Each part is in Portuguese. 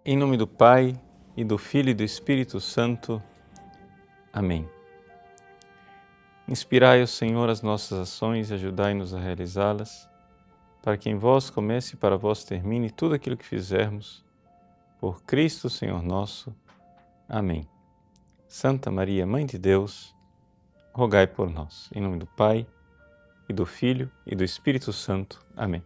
Em nome do Pai, e do Filho e do Espírito Santo. Amém. Inspirai, ó Senhor, as nossas ações e ajudai-nos a realizá-las, para que em vós comece e para vós termine tudo aquilo que fizermos. Por Cristo, Senhor nosso. Amém. Santa Maria, Mãe de Deus, rogai por nós. Em nome do Pai, e do Filho e do Espírito Santo. Amém.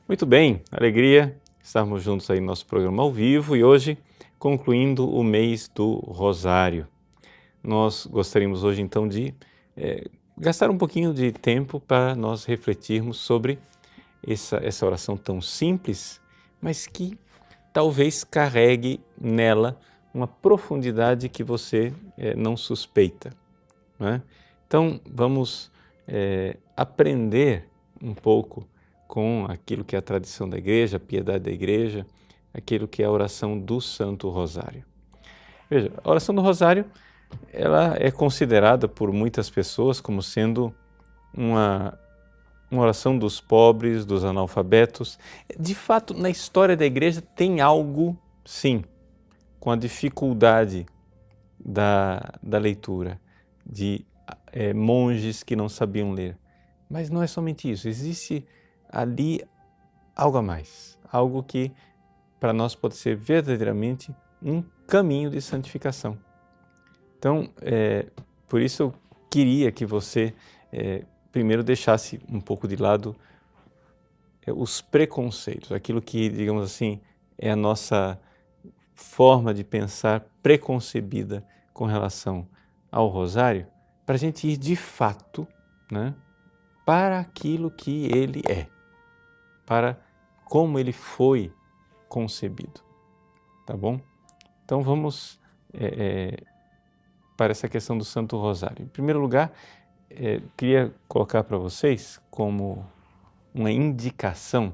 Muito bem, alegria estarmos juntos aí no nosso programa ao vivo e hoje concluindo o mês do Rosário. Nós gostaríamos hoje então de gastar um pouquinho de tempo para nós refletirmos sobre essa oração tão simples, mas que talvez carregue nela uma profundidade que você não suspeita, não é? Então vamos aprender um pouco com aquilo que é a tradição da igreja, a piedade da igreja, aquilo que é a oração do Santo Rosário. Veja, a oração do Rosário, ela é considerada por muitas pessoas como sendo uma oração dos pobres, dos analfabetos. De fato, na história da igreja tem algo, sim, com a dificuldade da leitura, de monges que não sabiam ler. Mas não é somente isso, existe ali algo a mais, algo que para nós pode ser verdadeiramente um caminho de santificação. Então, por isso eu queria que você primeiro deixasse um pouco de lado os preconceitos, aquilo que, digamos assim, é a nossa forma de pensar preconcebida com relação ao Rosário, para a gente ir de fato, né, para aquilo que ele é, para como ele foi concebido, tá bom? Então vamos para essa questão do Santo Rosário. Em primeiro lugar, queria colocar para vocês como uma indicação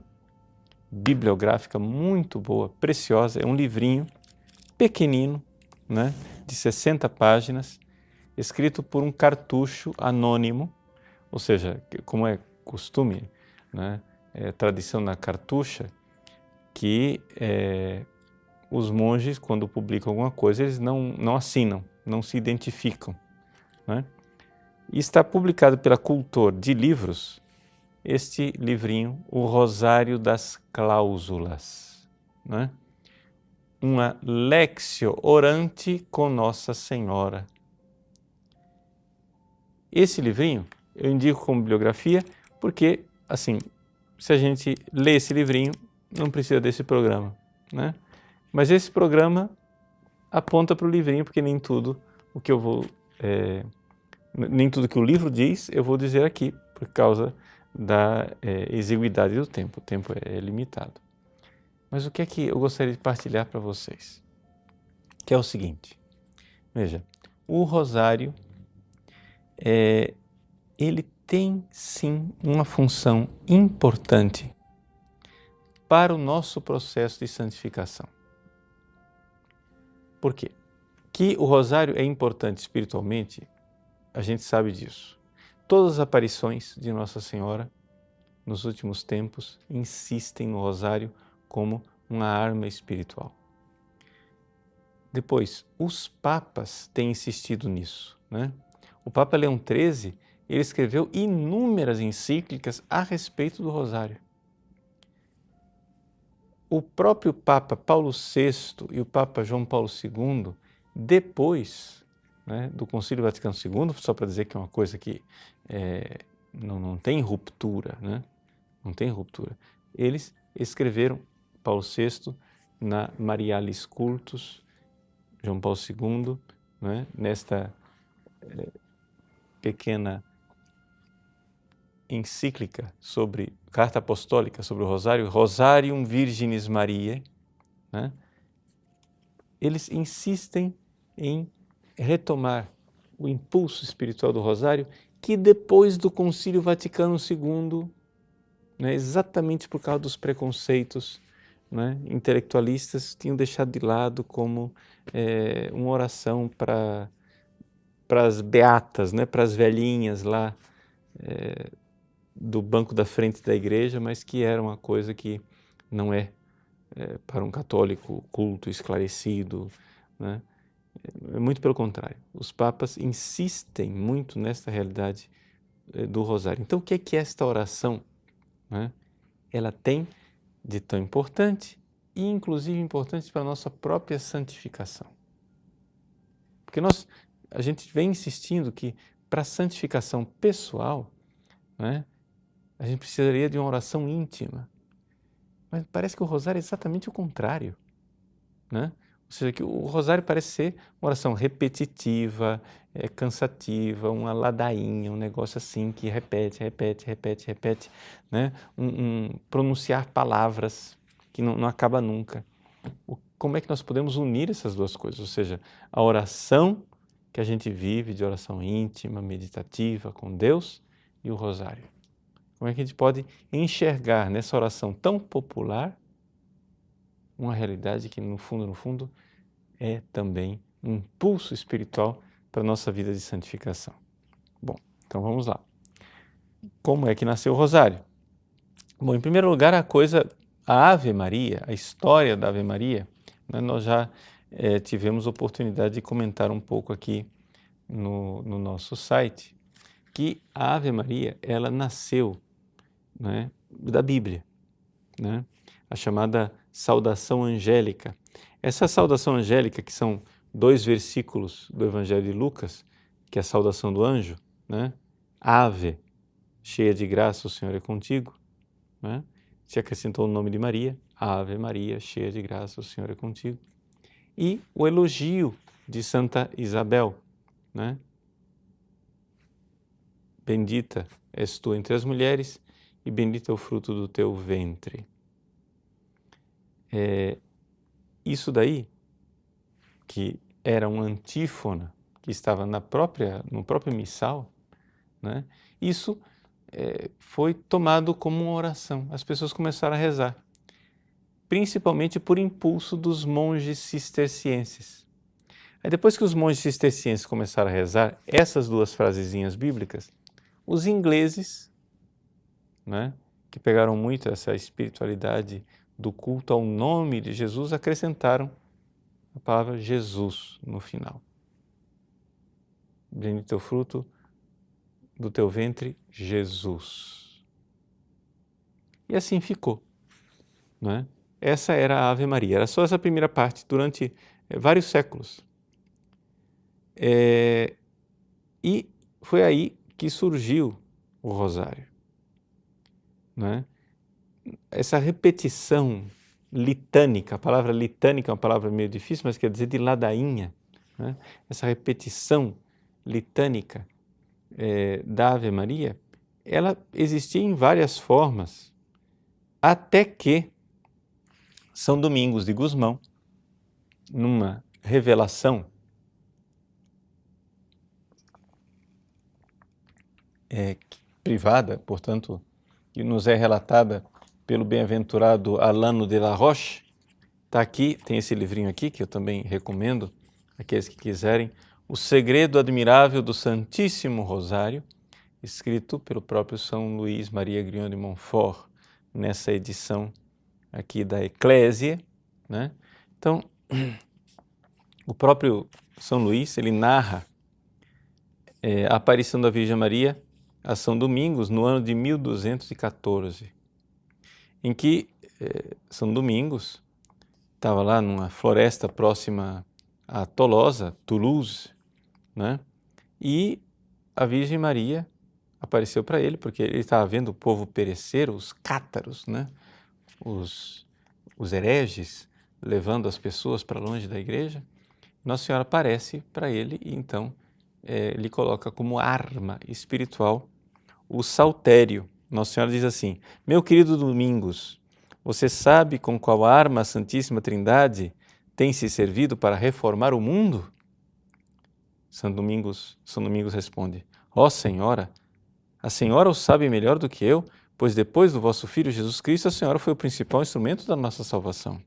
bibliográfica muito boa, preciosa, é um livrinho pequenino, né, de 60 páginas, escrito por um cartucho anônimo, ou seja, como é costume, né, tradição na cartucha, que os monges, quando publicam alguma coisa, eles não assinam, não se identificam, né? E está publicado pela Cultor de Livros, este livrinho, O Rosário das Cláusulas, né? Uma Lectio Orante com Nossa Senhora. Esse livrinho eu indico como bibliografia porque, assim, se a gente lê esse livrinho, não precisa desse programa, né? Mas esse programa aponta para o livrinho, porque nem tudo o que eu vou, nem tudo que o livro diz, eu vou dizer aqui, por causa da exiguidade do tempo. O tempo é limitado. Mas o que é que eu gostaria de partilhar para vocês? Que é o seguinte, veja, o Rosário, ele tem sim uma função importante para o nosso processo de santificação. Por quê? Que o Rosário é importante espiritualmente, a gente sabe disso. Todas as aparições de Nossa Senhora nos últimos tempos insistem no Rosário como uma arma espiritual. Depois, os papas têm insistido nisso, né? O Papa Leão XIII, ele escreveu inúmeras encíclicas a respeito do Rosário. O próprio Papa Paulo VI e o Papa João Paulo II, depois, né, do Concílio Vaticano II, só para dizer que é uma coisa que não tem ruptura, né? Não tem ruptura. Eles escreveram, Paulo VI, na Marialis Cultus, João Paulo II, né, nesta pequena encíclica sobre, carta apostólica sobre o Rosário, Rosarium Virginis Mariae, né? Eles insistem em retomar o impulso espiritual do Rosário, que depois do Concílio Vaticano II, né, exatamente por causa dos preconceitos, né, intelectualistas, tinham deixado de lado como uma oração para as beatas, né, para as velhinhas lá do banco da frente da igreja, mas que era uma coisa que não é para um católico culto, esclarecido, né? Muito pelo contrário. Os papas insistem muito nesta realidade do rosário. Então, o que é esta oração, né, ela tem de tão importante e, inclusive, importante para a nossa própria santificação? Porque a gente vem insistindo que, para a santificação pessoal, né, a gente precisaria de uma oração íntima. Mas parece que o rosário é exatamente o contrário, né? Ou seja, que o rosário parece ser uma oração repetitiva, cansativa, uma ladainha, um negócio assim que repete, né? Pronunciar palavras que não acaba nunca. Como é que nós podemos unir essas duas coisas? Ou seja, a oração que a gente vive, de oração íntima, meditativa com Deus, e o rosário. Como é que a gente pode enxergar nessa oração tão popular uma realidade que, no fundo, é também um impulso espiritual para a nossa vida de santificação? Bom, então vamos lá. Como é que nasceu o rosário? Bom, em primeiro lugar, a Ave Maria, a história da Ave Maria, né, nós já tivemos oportunidade de comentar um pouco aqui no nosso site, que a Ave Maria, ela nasceu, né, da Bíblia, né? A chamada saudação angélica. Essa saudação angélica, que são 2 versículos do Evangelho de Lucas, que é a saudação do anjo, né? Ave, cheia de graça, o Senhor é contigo, né? Se acrescentou o nome de Maria, Ave Maria, cheia de graça, o Senhor é contigo. E o elogio de Santa Isabel, né? Bendita és tu entre as mulheres e bendito é o fruto do teu ventre. Isso daí, que era uma antífona que estava no próprio missal, né? Isso foi tomado como uma oração. As pessoas começaram a rezar, principalmente por impulso dos monges cistercienses. Aí depois que os monges cistercienses começaram a rezar essas 2 frasezinhas bíblicas, os ingleses, né, que pegaram muito essa espiritualidade do culto ao nome de Jesus, acrescentaram a palavra Jesus no final. Bendito é o fruto do teu ventre, Jesus. E assim ficou, não é? Essa era a Ave Maria, era só essa primeira parte durante vários séculos. E foi aí que surgiu o rosário, não é? Essa repetição litânica, a palavra litânica é uma palavra meio difícil, mas quer dizer de ladainha, né? Essa repetição litânica da Ave Maria, ela existia em várias formas, até que São Domingos de Gusmão, numa revelação privada, portanto, que nos é relatada pelo bem-aventurado Alano de la Roche, está aqui, tem esse livrinho aqui, que eu também recomendo, aqueles que quiserem, O Segredo Admirável do Santíssimo Rosário, escrito pelo próprio São Luís Maria Grignon de Montfort, nessa edição aqui da Eclésia, né? Então, o próprio São Luís, ele narra a aparição da Virgem Maria a São Domingos no ano de 1214, em que São Domingos estava lá numa floresta próxima a Tolosa, Toulouse, né? E a Virgem Maria apareceu para ele, porque ele estava vendo o povo perecer, os cátaros, né? Os hereges, levando as pessoas para longe da igreja. Nossa Senhora aparece para ele e então lhe coloca como arma espiritual o saltério. Nossa Senhora diz assim: meu querido Domingos, você sabe com qual arma a Santíssima Trindade tem se servido para reformar o mundo? São Domingos responde: ó Senhora, a Senhora o sabe melhor do que eu, pois depois do vosso Filho Jesus Cristo, a Senhora foi o principal instrumento da nossa salvação.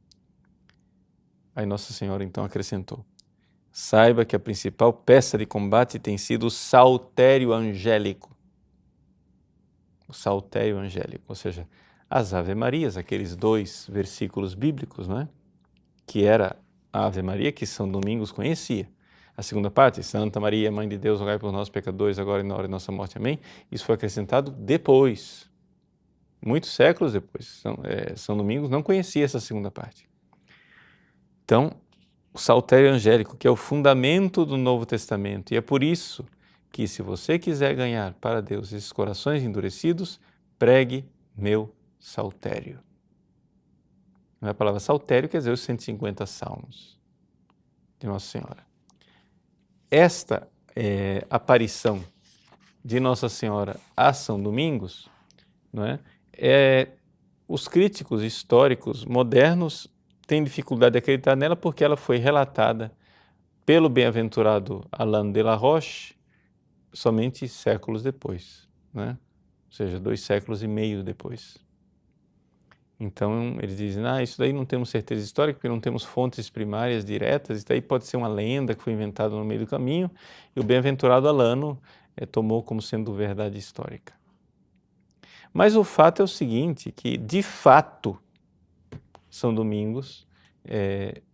Aí Nossa Senhora então acrescentou: saiba que a principal peça de combate tem sido o saltério angélico. O saltério angélico, ou seja, as Ave-Marias, aqueles 2 versículos bíblicos, não é? Que era a Ave Maria que São Domingos conhecia. A segunda parte, Santa Maria, Mãe de Deus, rogai por nós pecadores, agora e na hora de nossa morte. Amém? Isso foi acrescentado depois, muitos séculos depois. São Domingos não conhecia essa segunda parte. Então, o saltério angélico, que é o fundamento do Novo Testamento, e é por isso que, se você quiser ganhar para Deus esses corações endurecidos, pregue meu saltério. A palavra saltério quer dizer os 150 salmos de Nossa Senhora. Esta aparição de Nossa Senhora a São Domingos, não é? Os críticos históricos modernos têm dificuldade de acreditar nela porque ela foi relatada pelo bem-aventurado Alain de la Roche somente séculos depois, né? Ou seja, 2 séculos e meio depois. Então, eles dizem, isso daí não temos certeza histórica, porque não temos fontes primárias diretas, isso daí pode ser uma lenda que foi inventada no meio do caminho, e o bem-aventurado Alano tomou como sendo verdade histórica. Mas o fato é o seguinte, que de fato, São Domingos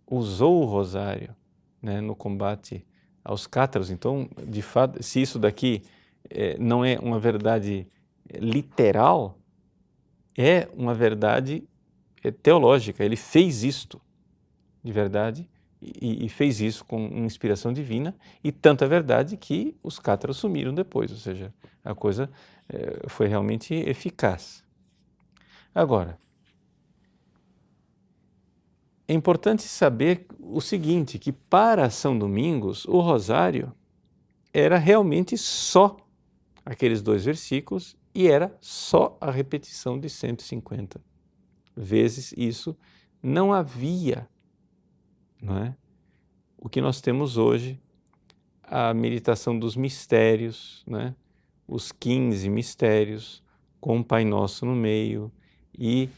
usou o rosário, né, no combate aos cátaros. Então, de fato, se isso daqui não é uma verdade literal, é uma verdade teológica. Ele fez isto de verdade e fez isso com inspiração divina, e tanto é verdade que os cátaros sumiram depois, ou seja, a coisa foi realmente eficaz. Agora, é importante saber o seguinte, que para São Domingos o rosário era realmente só aqueles 2 versículos e era só a repetição de 150 vezes isso. Não havia, não é? O que nós temos hoje, a meditação dos mistérios, né? Os 15 mistérios, com o Pai Nosso no meio, e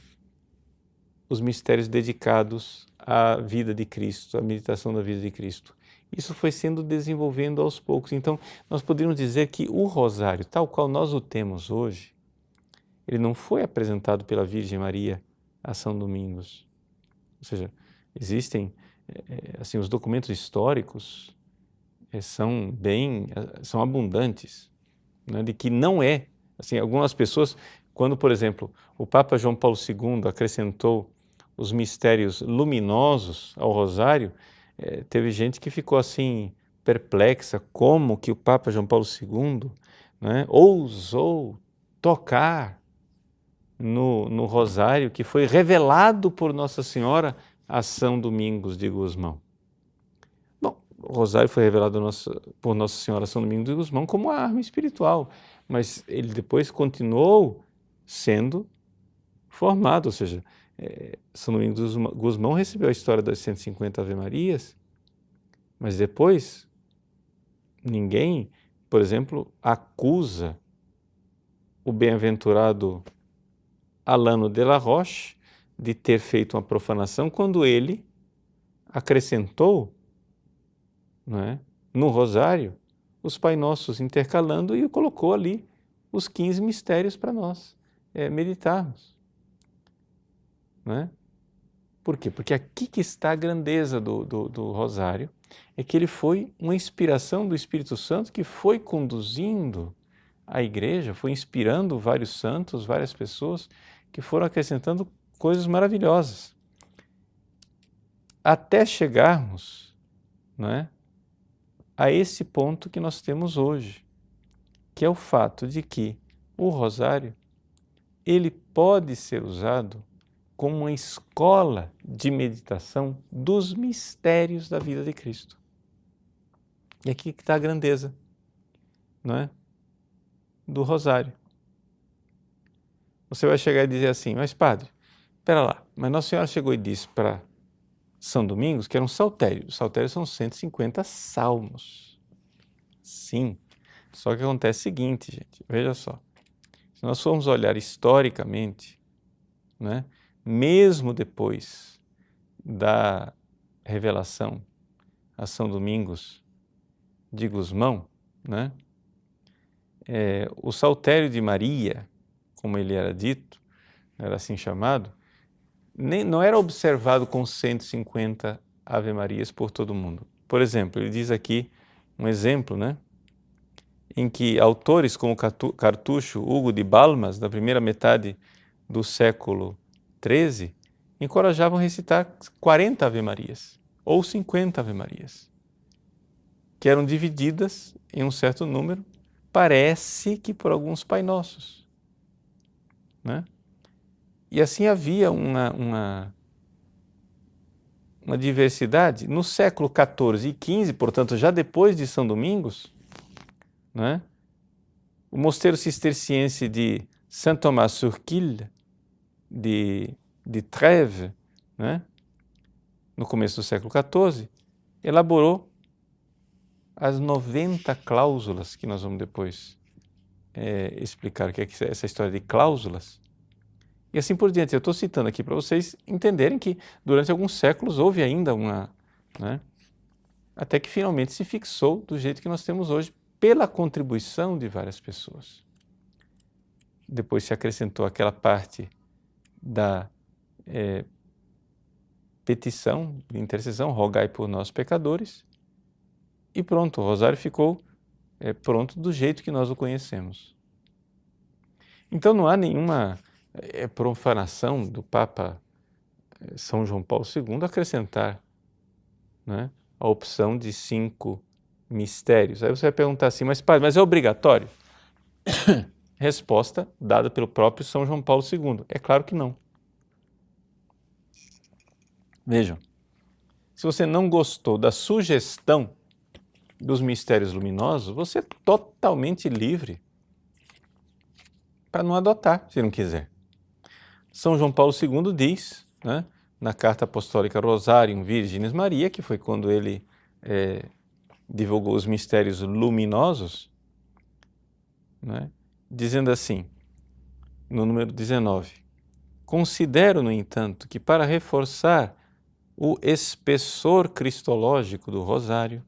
os mistérios dedicados à vida de Cristo, à meditação da vida de Cristo. Isso foi sendo desenvolvendo aos poucos. Então, nós poderíamos dizer que o rosário, tal qual nós o temos hoje, ele não foi apresentado pela Virgem Maria a São Domingos. Ou seja, existem, assim, os documentos históricos são abundantes, né, de que não é, assim, algumas pessoas, quando, por exemplo, o Papa João Paulo II acrescentou os mistérios luminosos ao rosário, teve gente que ficou assim perplexa, como que o Papa João Paulo II, né, ousou tocar no rosário que foi revelado por Nossa Senhora a São Domingos de Gusmão. Bom, o rosário foi revelado por Nossa Senhora a São Domingos de Gusmão como uma arma espiritual, mas ele depois continuou sendo formado, ou seja, São Domingos de Gusmão recebeu a história das 150 Ave-Marias, mas depois ninguém, por exemplo, acusa o bem-aventurado Alano de la Roche de ter feito uma profanação quando ele acrescentou, não é, no rosário os Pai Nossos intercalando e colocou ali os 15 mistérios para nós meditarmos. Não é? Por quê? Porque aqui que está a grandeza do rosário, é que ele foi uma inspiração do Espírito Santo que foi conduzindo a igreja, foi inspirando vários santos, várias pessoas que foram acrescentando coisas maravilhosas, até chegarmos, não é, a esse ponto que nós temos hoje, que é o fato de que o rosário, ele pode ser usado como uma escola de meditação dos mistérios da vida de Cristo. E aqui que está a grandeza, não é, do rosário. Você vai chegar e dizer assim, mas padre, espera lá, mas Nossa Senhora chegou e disse para São Domingos que era um saltério. Os saltérios são 150 salmos. Sim, só que acontece o seguinte, gente, veja só. Se nós formos olhar historicamente, né, mesmo depois da revelação a São Domingos de Gusmão, né, o saltério de Maria, como ele era dito, era assim chamado, não era observado com 150 Ave-Marias por todo mundo. Por exemplo, ele diz aqui um exemplo, né, em que autores como Cartucho, Hugo de Balmas, da primeira metade do século XIII, encorajavam a recitar 40 Ave-Marias ou 50 Ave-Marias, que eram divididas em um certo número, parece que por alguns Pai Nossos, né? E assim havia uma diversidade. No século XIV e XV, portanto, já depois de São Domingos, né? O mosteiro cisterciense de Saint-Thomas-sur-Quille, de Trèves, né? No começo do século XIV, elaborou as 90 cláusulas, que nós vamos depois explicar o que é essa história de cláusulas. E assim por diante. Eu estou citando aqui para vocês entenderem que durante alguns séculos houve ainda né, até que finalmente se fixou do jeito que nós temos hoje, pela contribuição de várias pessoas. Depois se acrescentou aquela parte da petição, de intercessão, rogai por nós pecadores, e pronto, o rosário ficou pronto do jeito que nós o conhecemos. Então não há nenhuma profanação do Papa São João Paulo II acrescentar, né, a opção de 5 mistérios. Aí você vai perguntar assim, mas padre, mas é obrigatório? Resposta dada pelo próprio São João Paulo II. É claro que não. Vejam, se você não gostou da sugestão dos mistérios luminosos, você é totalmente livre para não adotar, se não quiser. São João Paulo II diz, né, na Carta Apostólica Rosarium Virginis Maria, que foi quando ele divulgou os mistérios luminosos, né, dizendo assim, no número 19, considero, no entanto, que para reforçar o espessor cristológico do rosário,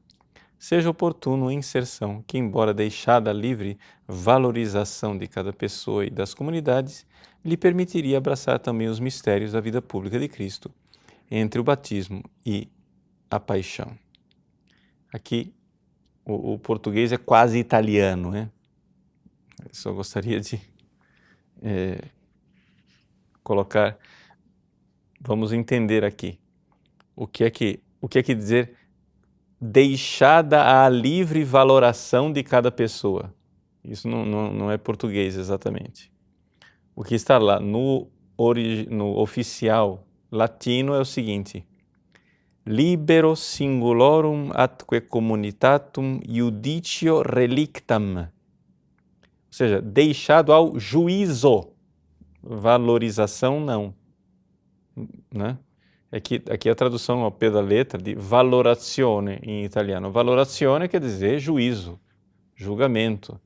seja oportuno a inserção que, embora deixada a livre valorização de cada pessoa e das comunidades, lhe permitiria abraçar também os mistérios da vida pública de Cristo, entre o batismo e a paixão. Aqui o português é quase italiano, né? Eu só gostaria de colocar, vamos entender aqui, o que é que dizer deixada à livre valoração de cada pessoa. Isso não é português exatamente. O que está lá no oficial latino é o seguinte: libero singulorum atque communitatum iudicio relictam. Ou seja, deixado ao juízo. Valorização não. Né? Aqui a tradução ao pé da letra de valorazione em italiano. Valorazione quer dizer juízo, julgamento,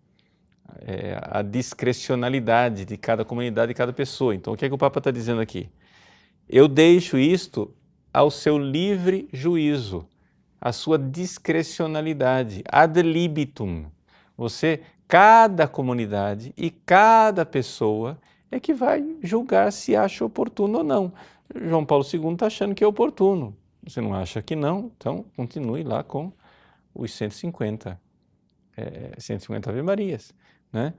a discrecionalidade de cada comunidade e cada pessoa. Então o que é que o Papa está dizendo aqui? Eu deixo isto ao seu livre juízo, à sua discrecionalidade, ad libitum. Cada comunidade e cada pessoa é que vai julgar se acha oportuno ou não. João Paulo II está achando que é oportuno. Você não acha que não? Então continue lá com os 150 Ave-Marias, né?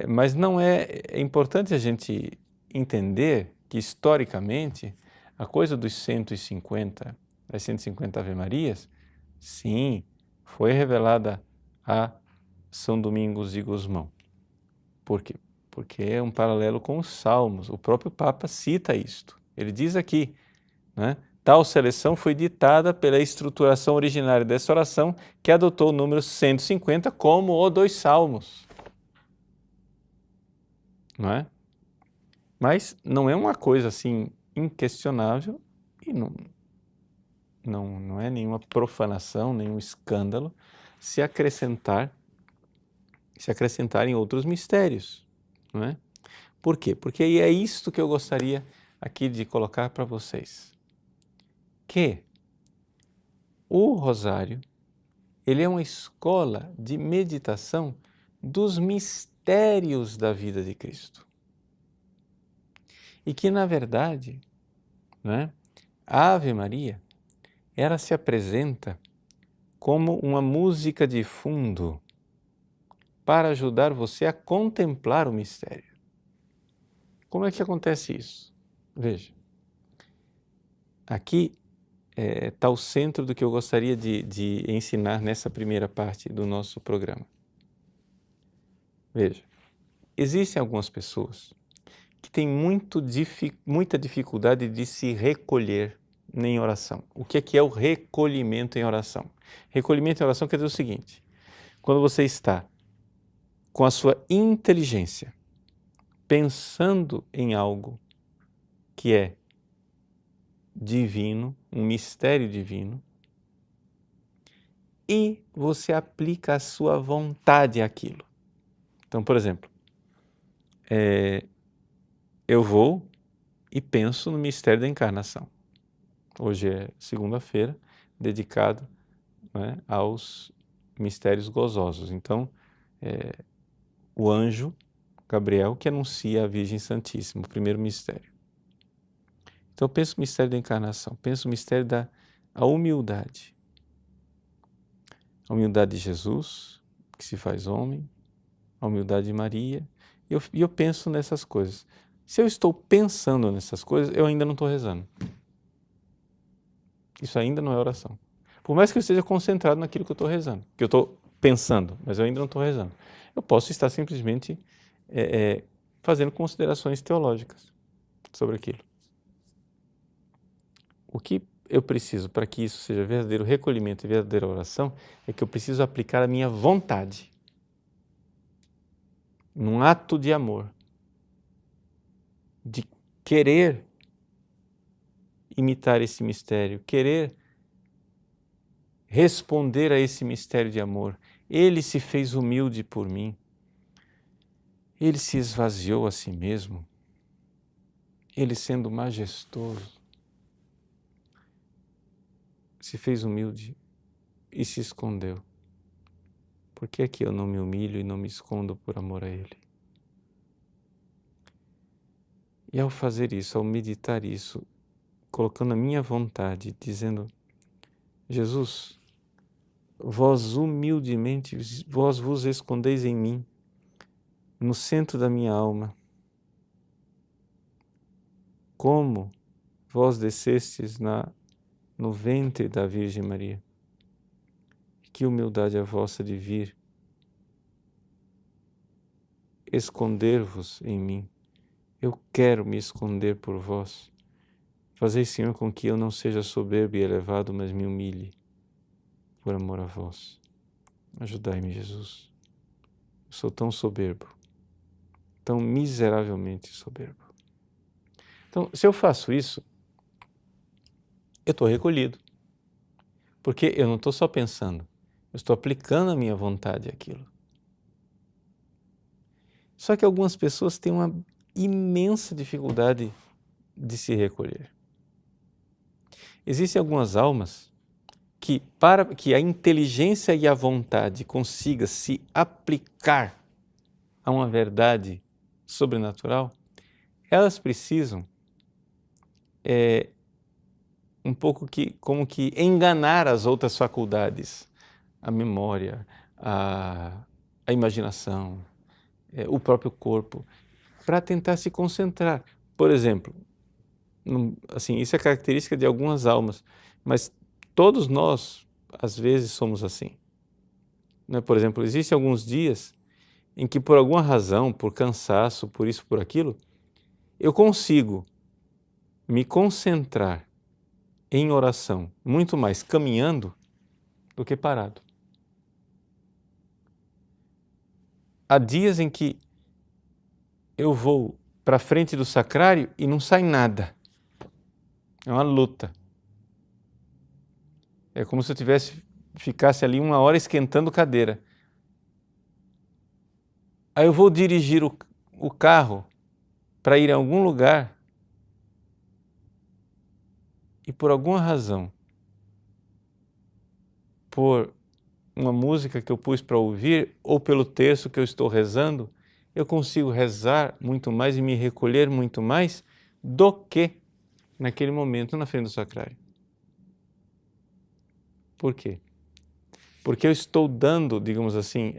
Mas não é importante a gente entender que historicamente a coisa dos 150, das 150 Ave-Marias, sim, foi revelada a São Domingos de Gusmão. Por quê? Porque é um paralelo com os Salmos. O próprio Papa cita isto. Ele diz aqui, né? Tal seleção foi ditada pela estruturação originária dessa oração, que adotou o número 150 como o dos Salmos. Não é? Mas não é uma coisa assim inquestionável e não é nenhuma profanação, nenhum escândalo se acrescentarem outros mistérios, não é? Por quê? Porque é isto que eu gostaria aqui de colocar para vocês. Que o rosário, ele é uma escola de meditação dos mistérios da vida de Cristo. E que, na verdade, né, a Ave Maria, ela se apresenta como uma música de fundo para ajudar você a contemplar o mistério. Como é que acontece isso? Veja, aqui está o centro do que eu gostaria de ensinar nessa primeira parte do nosso programa. Veja, existem algumas pessoas que têm muita dificuldade de se recolher em oração. O que é o recolhimento em oração? Recolhimento em oração quer dizer o seguinte: quando você está com a sua inteligência pensando em algo que é divino, um mistério divino, e você aplica a sua vontade àquilo. Então, por exemplo, eu vou e penso no mistério da encarnação. Hoje é segunda-feira, dedicado, né, aos mistérios gozosos. Então, o anjo Gabriel que anuncia a Virgem Santíssima, o primeiro mistério. Então, eu penso no mistério da encarnação, penso no mistério da humildade. A humildade de Jesus, que se faz homem, a humildade de Maria, e eu penso nessas coisas. Se eu estou pensando nessas coisas, eu ainda não estou rezando. Isso ainda não é oração. Por mais que eu esteja concentrado naquilo que eu estou rezando, que eu estou pensando, mas eu ainda não estou rezando. Eu posso estar simplesmente fazendo considerações teológicas sobre aquilo. O que eu preciso para que isso seja verdadeiro recolhimento e verdadeira oração é que eu preciso aplicar a minha vontade num ato de amor, de querer imitar esse mistério, querer responder a esse mistério de amor. Ele se fez humilde por mim, ele se esvaziou a si mesmo, ele sendo majestoso, se fez humilde e se escondeu. Por que é que eu não me humilho e não me escondo por amor a Ele? E ao fazer isso, ao meditar isso, colocando a minha vontade, dizendo: Jesus, vós humildemente, vós vos escondeis em mim, no centro da minha alma. Como vós descestes no ventre da Virgem Maria. Que humildade a vossa de vir esconder-vos em mim. Eu quero me esconder por vós. Fazei, Senhor, com que eu não seja soberbo e elevado, mas me humilhe por amor a vós. Ajudai-me, Jesus. Eu sou tão soberbo, tão miseravelmente soberbo. Então, se eu faço isso, eu estou recolhido. Porque eu não estou só pensando, eu estou aplicando a minha vontade àquilo. Só que algumas pessoas têm uma imensa dificuldade de se recolher. Existem algumas almas que, para que a inteligência e a vontade consiga se aplicar a uma verdade sobrenatural, elas precisam um pouco como que enganar as outras faculdades, a memória, a imaginação, o próprio corpo, para tentar se concentrar. Por exemplo, assim, isso é característica de algumas almas, mas todos nós, às vezes, somos assim. Né? Por exemplo, existem alguns dias em que, por alguma razão, por cansaço, por isso, por aquilo, eu consigo me concentrar em oração muito mais caminhando do que parado. Há dias em que eu vou para a frente do sacrário e não sai nada. É uma luta. É como se eu ficasse ali 1 hora esquentando cadeira. Aí eu vou dirigir o carro para ir a algum lugar e por alguma razão, por uma música que eu pus para ouvir ou pelo terço que eu estou rezando, eu consigo rezar muito mais e me recolher muito mais do que naquele momento na frente do sacrário. Por quê? Porque eu estou dando, digamos assim,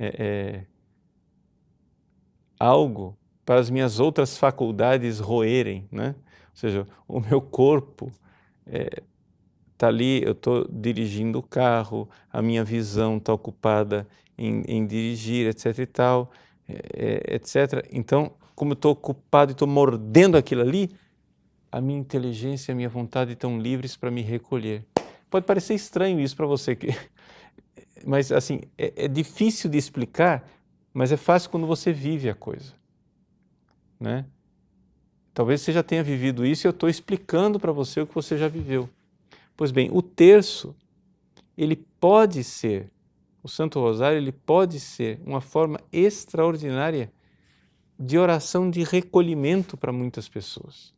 algo para as minhas outras faculdades roerem, né? Ou seja, o meu corpo está ali, eu estou dirigindo o carro, a minha visão está ocupada em dirigir, etc. e tal, etc. Então, como eu estou ocupado e estou mordendo aquilo ali, a minha inteligência e a minha vontade estão livres para me recolher. Pode parecer estranho isso para você, mas assim, é difícil de explicar, mas é fácil quando você vive a coisa, né? Talvez você já tenha vivido isso e eu estou explicando para você o que você já viveu. Pois bem, o terço, ele pode ser, o Santo Rosário, ele pode ser uma forma extraordinária de oração de recolhimento para muitas pessoas,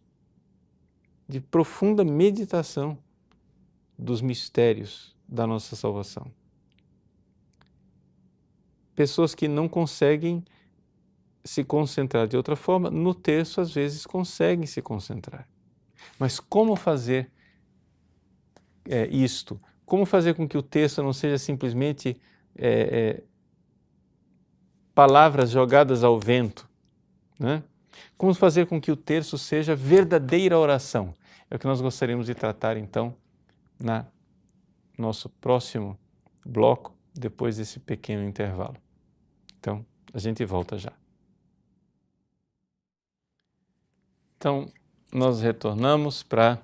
de profunda meditação dos mistérios da nossa salvação. Pessoas que não conseguem se concentrar de outra forma, no terço às vezes conseguem se concentrar. Mas como fazer isto? Como fazer com que o terço não seja simplesmente palavras jogadas ao vento, né? Como fazer com que o terço seja verdadeira oração? É o que nós gostaríamos de tratar então no nosso próximo bloco, depois desse pequeno intervalo. Então, a gente volta já. Então, nós retornamos para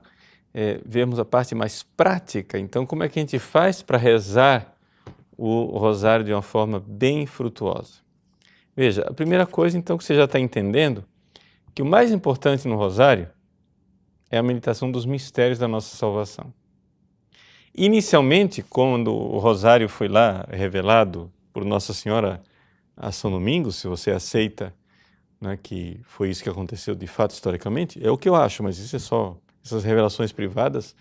vermos a parte mais prática. Então, como é que a gente faz para rezar o rosário de uma forma bem frutuosa? Veja, a primeira coisa, então, que você já está entendendo, que o mais importante no rosário é a meditação dos mistérios da nossa salvação. Inicialmente, quando o rosário foi lá revelado por Nossa Senhora a São Domingos, se você aceita, né, que foi isso que aconteceu de fato historicamente, é o que eu acho, mas isso é só essas revelações privadas,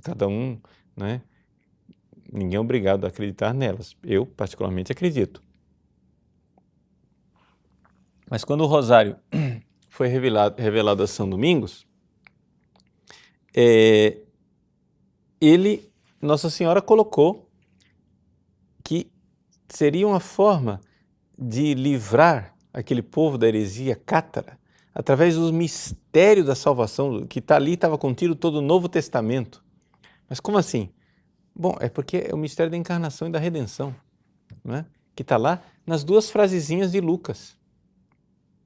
cada um, né, ninguém é obrigado a acreditar nelas. Eu, particularmente, acredito. Mas quando o rosário foi revelado a São Domingos, Nossa Senhora colocou que seria uma forma de livrar aquele povo da heresia cátara através dos mistérios da salvação, que ali estava contido todo o Novo Testamento. Mas como assim? Bom, é porque é o mistério da encarnação e da redenção, né? Que está lá nas duas frasezinhas de Lucas,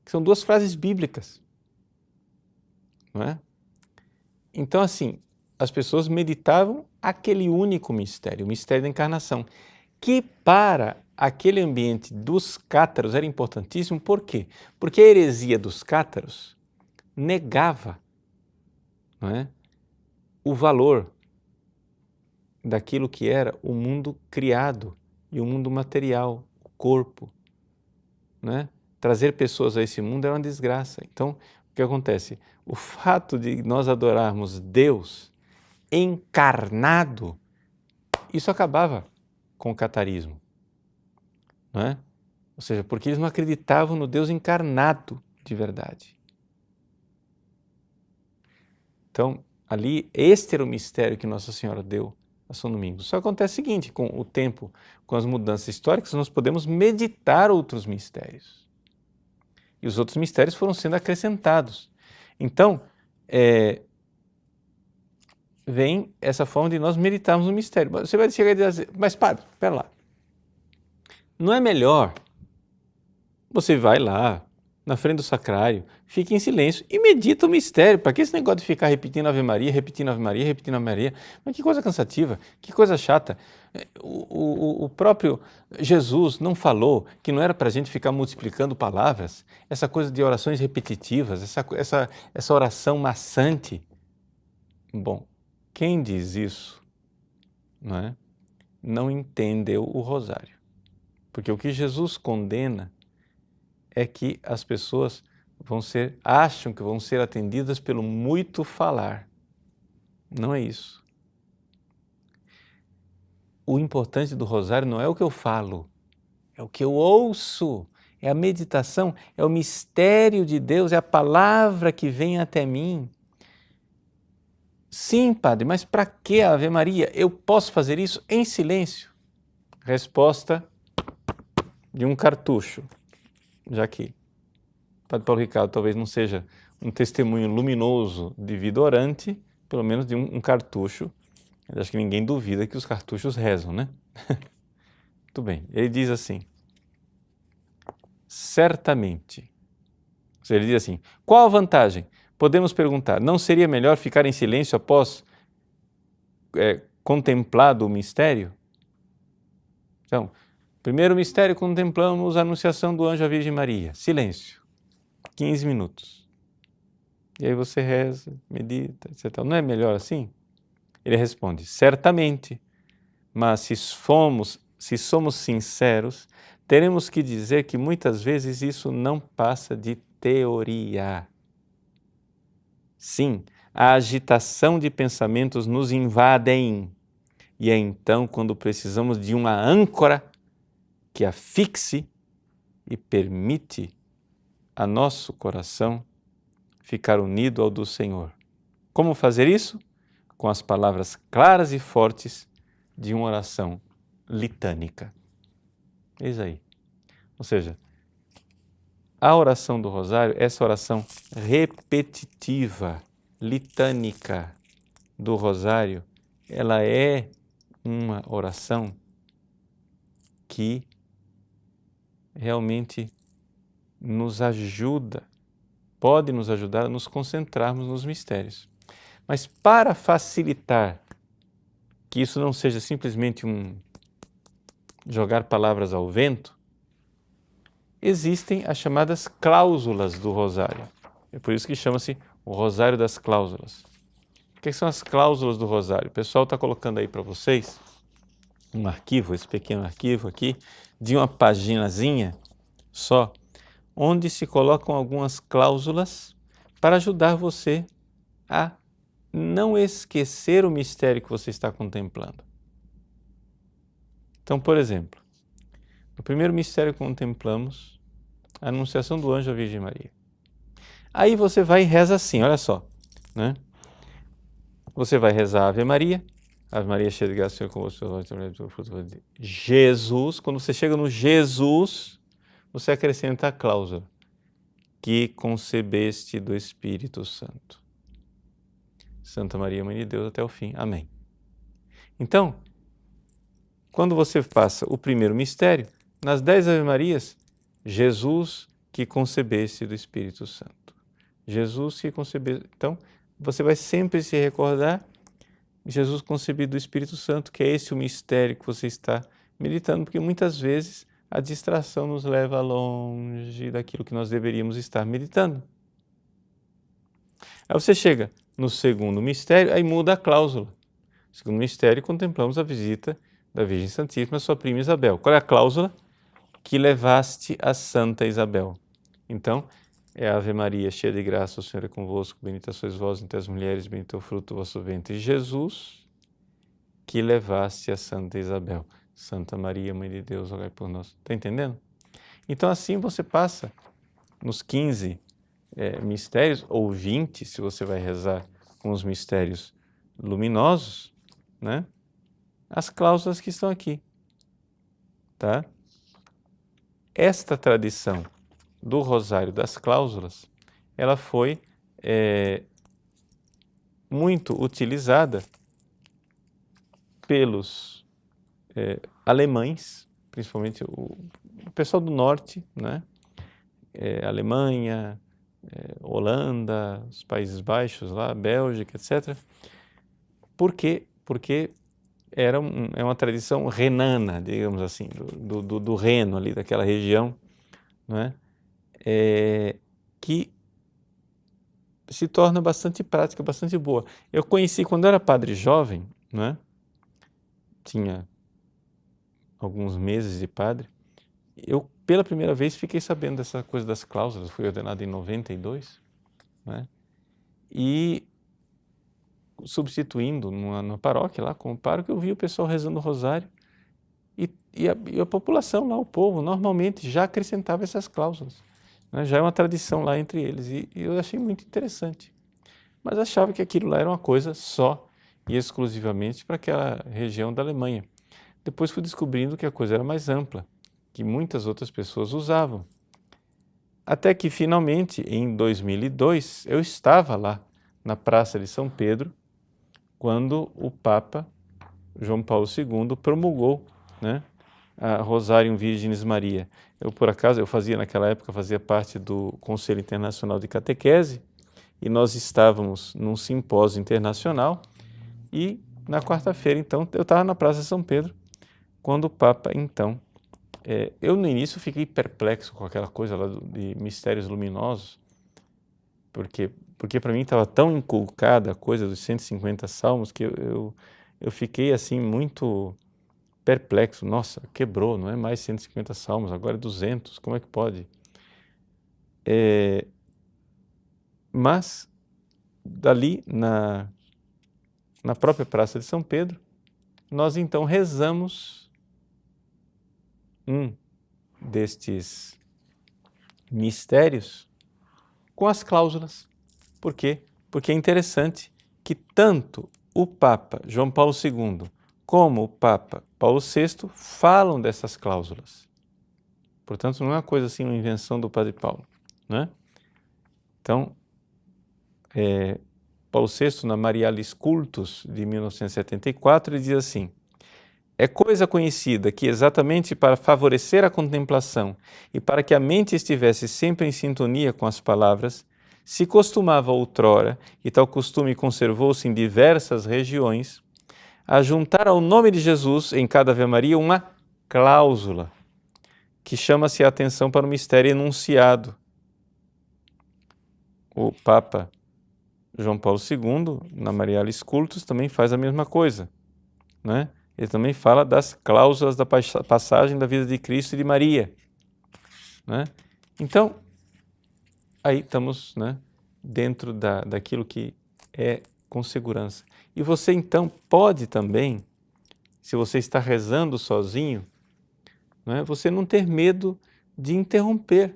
que são duas frases bíblicas, não é? Então, assim, as pessoas meditavam aquele único mistério, o mistério da encarnação, que para aquele ambiente dos cátaros era importantíssimo. Por quê? Porque a heresia dos cátaros negava, não é, o valor daquilo que era o mundo criado e o mundo material, o corpo, né? Trazer pessoas a esse mundo era uma desgraça. Então, o que acontece? O fato de nós adorarmos Deus encarnado, isso acabava com o catarismo, não é? Ou seja, porque eles não acreditavam no Deus encarnado de verdade. Então, ali, este era o mistério que Nossa Senhora deu a São Domingos. Só acontece o seguinte, com o tempo, com as mudanças históricas, nós podemos meditar outros mistérios. E os outros mistérios foram sendo acrescentados. Então, vem essa forma de nós meditarmos no mistério. Você vai chegar e dizer, mas padre, espera lá. Não é melhor você vai lá, na frente do sacrário, fica em silêncio e medita o mistério. Para que esse negócio de ficar repetindo Ave Maria, repetindo Ave Maria, repetindo Ave Maria? Mas que coisa cansativa, que coisa chata. O próprio Jesus não falou que não era para a gente ficar multiplicando palavras, essa coisa de orações repetitivas, essa oração maçante. Bom, quem diz isso, não entendeu o rosário. Porque o que Jesus condena é que as pessoas acham que vão ser atendidas pelo muito falar. Não é isso. O importante do rosário não é o que eu falo, é o que eu ouço, é a meditação, é o mistério de Deus, é a palavra que vem até mim. Sim, padre, mas para que a Ave Maria? Eu posso fazer isso em silêncio? Resposta de um cartucho, já que Padre Paulo Ricardo talvez não seja um testemunho luminoso de vida orante, pelo menos de um cartucho. Eu acho que ninguém duvida que os cartuchos rezam, né? Muito bem. Ele diz assim, certamente. Ele diz assim, qual a vantagem? Podemos perguntar, não seria melhor ficar em silêncio após contemplado o mistério? Então, primeiro mistério, contemplamos a anunciação do anjo à Virgem Maria. Silêncio. 15 minutos. E aí você reza, medita, etc. Não é melhor assim? Ele responde, certamente, mas se somos sinceros, teremos que dizer que muitas vezes isso não passa de teoria. Sim, a agitação de pensamentos nos invadem, e é então quando precisamos de uma âncora que afixe e permite a nosso coração ficar unido ao do Senhor. Como fazer isso? Com as palavras claras e fortes de uma oração litânica. Eis aí. Ou seja, a oração do Rosário, essa oração repetitiva, litânica do Rosário, ela é uma oração que realmente nos ajuda, pode nos ajudar a nos concentrarmos nos mistérios. Mas para facilitar que isso não seja simplesmente um jogar palavras ao vento, existem as chamadas cláusulas do Rosário. É por isso que chama-se o Rosário das Cláusulas. O que são as cláusulas do Rosário? O pessoal está colocando aí para vocês um arquivo, esse pequeno arquivo aqui, de uma paginazinha só, onde se colocam algumas cláusulas para ajudar você a não esquecer o mistério que você está contemplando. Então, por exemplo, no primeiro mistério contemplamos a anunciação do anjo à Virgem Maria. Aí você vai e reza assim, olha só, né? Você vai rezar a Ave Maria, Ave Maria cheia de graça, Senhor convosco, Jesus, quando você chega no Jesus, você acrescenta a cláusula, que concebeste do Espírito Santo. Santa Maria, Mãe de Deus, até o fim. Amém. Então, quando você passa o primeiro mistério, nas 10 Ave Marias, Jesus que concebeste do Espírito Santo. Jesus que concebeste. Então, você vai sempre se recordar Jesus concebido do Espírito Santo, que é esse o mistério que você está meditando, porque muitas vezes a distração nos leva longe daquilo que nós deveríamos estar meditando. Aí você chega no segundo mistério, aí muda a cláusula. No segundo mistério, contemplamos a visita da Virgem Santíssima, sua prima Isabel. Qual é a cláusula? Que levaste a Santa Isabel. Então, é a Ave Maria, cheia de graça, o Senhor é convosco, bendita sois vós entre as mulheres, bendito é o fruto do vosso ventre, Jesus, que levaste a Santa Isabel. Santa Maria, Mãe de Deus, rogai por nós. Está entendendo? Então, assim você passa nos 15 mistérios, ou 20, se você vai rezar com os mistérios luminosos, né? As cláusulas que estão aqui, tá? Esta tradição do Rosário das Cláusulas, ela foi muito utilizada pelos alemães, principalmente o pessoal do norte, né? Alemanha, Holanda, os Países Baixos, lá, Bélgica, etc. Por quê? Porque é uma tradição renana, digamos assim, do Reno, ali, daquela região, né? Que se torna bastante prática, bastante boa. Eu conheci quando eu era padre jovem, né? Tinha alguns meses de padre, eu pela primeira vez fiquei sabendo dessa coisa das cláusulas, fui ordenado em 92, né? E substituindo numa paróquia lá, como pároco, eu vi o pessoal rezando o rosário e a população lá, o povo, normalmente já acrescentava essas cláusulas, né? Já é uma tradição lá entre eles e eu achei muito interessante. mas achava que aquilo lá era uma coisa só e exclusivamente para aquela região da Alemanha. Depois fui descobrindo que a coisa era mais ampla, que muitas outras pessoas usavam. Até que finalmente, em 2002, eu estava lá na Praça de São Pedro, quando o Papa João Paulo II promulgou, né, a Rosarium Virginis Maria. Eu, por acaso, naquela época, fazia parte do Conselho Internacional de Catequese e nós estávamos num simpósio internacional e na quarta-feira, então, eu estava na Praça de São Pedro, quando o Papa, então, eu no início fiquei perplexo com aquela coisa lá de mistérios luminosos, porque para mim estava tão inculcada a coisa dos 150 salmos que eu fiquei assim muito perplexo. Nossa, quebrou, não é mais 150 salmos, agora é 200, como é que pode? Mas, dali, na própria Praça de São Pedro, nós então rezamos um destes mistérios com as cláusulas. Por quê? Porque é interessante que tanto o Papa João Paulo II como o Papa Paulo VI falam dessas cláusulas. Portanto, não é uma coisa assim, uma invenção do Padre Paulo, né? Então, Paulo VI, na Marialis Cultus, de 1974, ele diz assim: é coisa conhecida que, exatamente para favorecer a contemplação e para que a mente estivesse sempre em sintonia com as palavras, se costumava outrora, e tal costume conservou-se em diversas regiões, a juntar ao nome de Jesus em cada Ave Maria uma cláusula, que chama-se a atenção para o mistério enunciado. O Papa João Paulo II, na Marialis Cultus, também faz a mesma coisa, né? Ele também fala das cláusulas da passagem da vida de Cristo e de Maria, né? Então, aí estamos, né, dentro daquilo que é com segurança. E você então pode também, se você está rezando sozinho, né, você não ter medo de interromper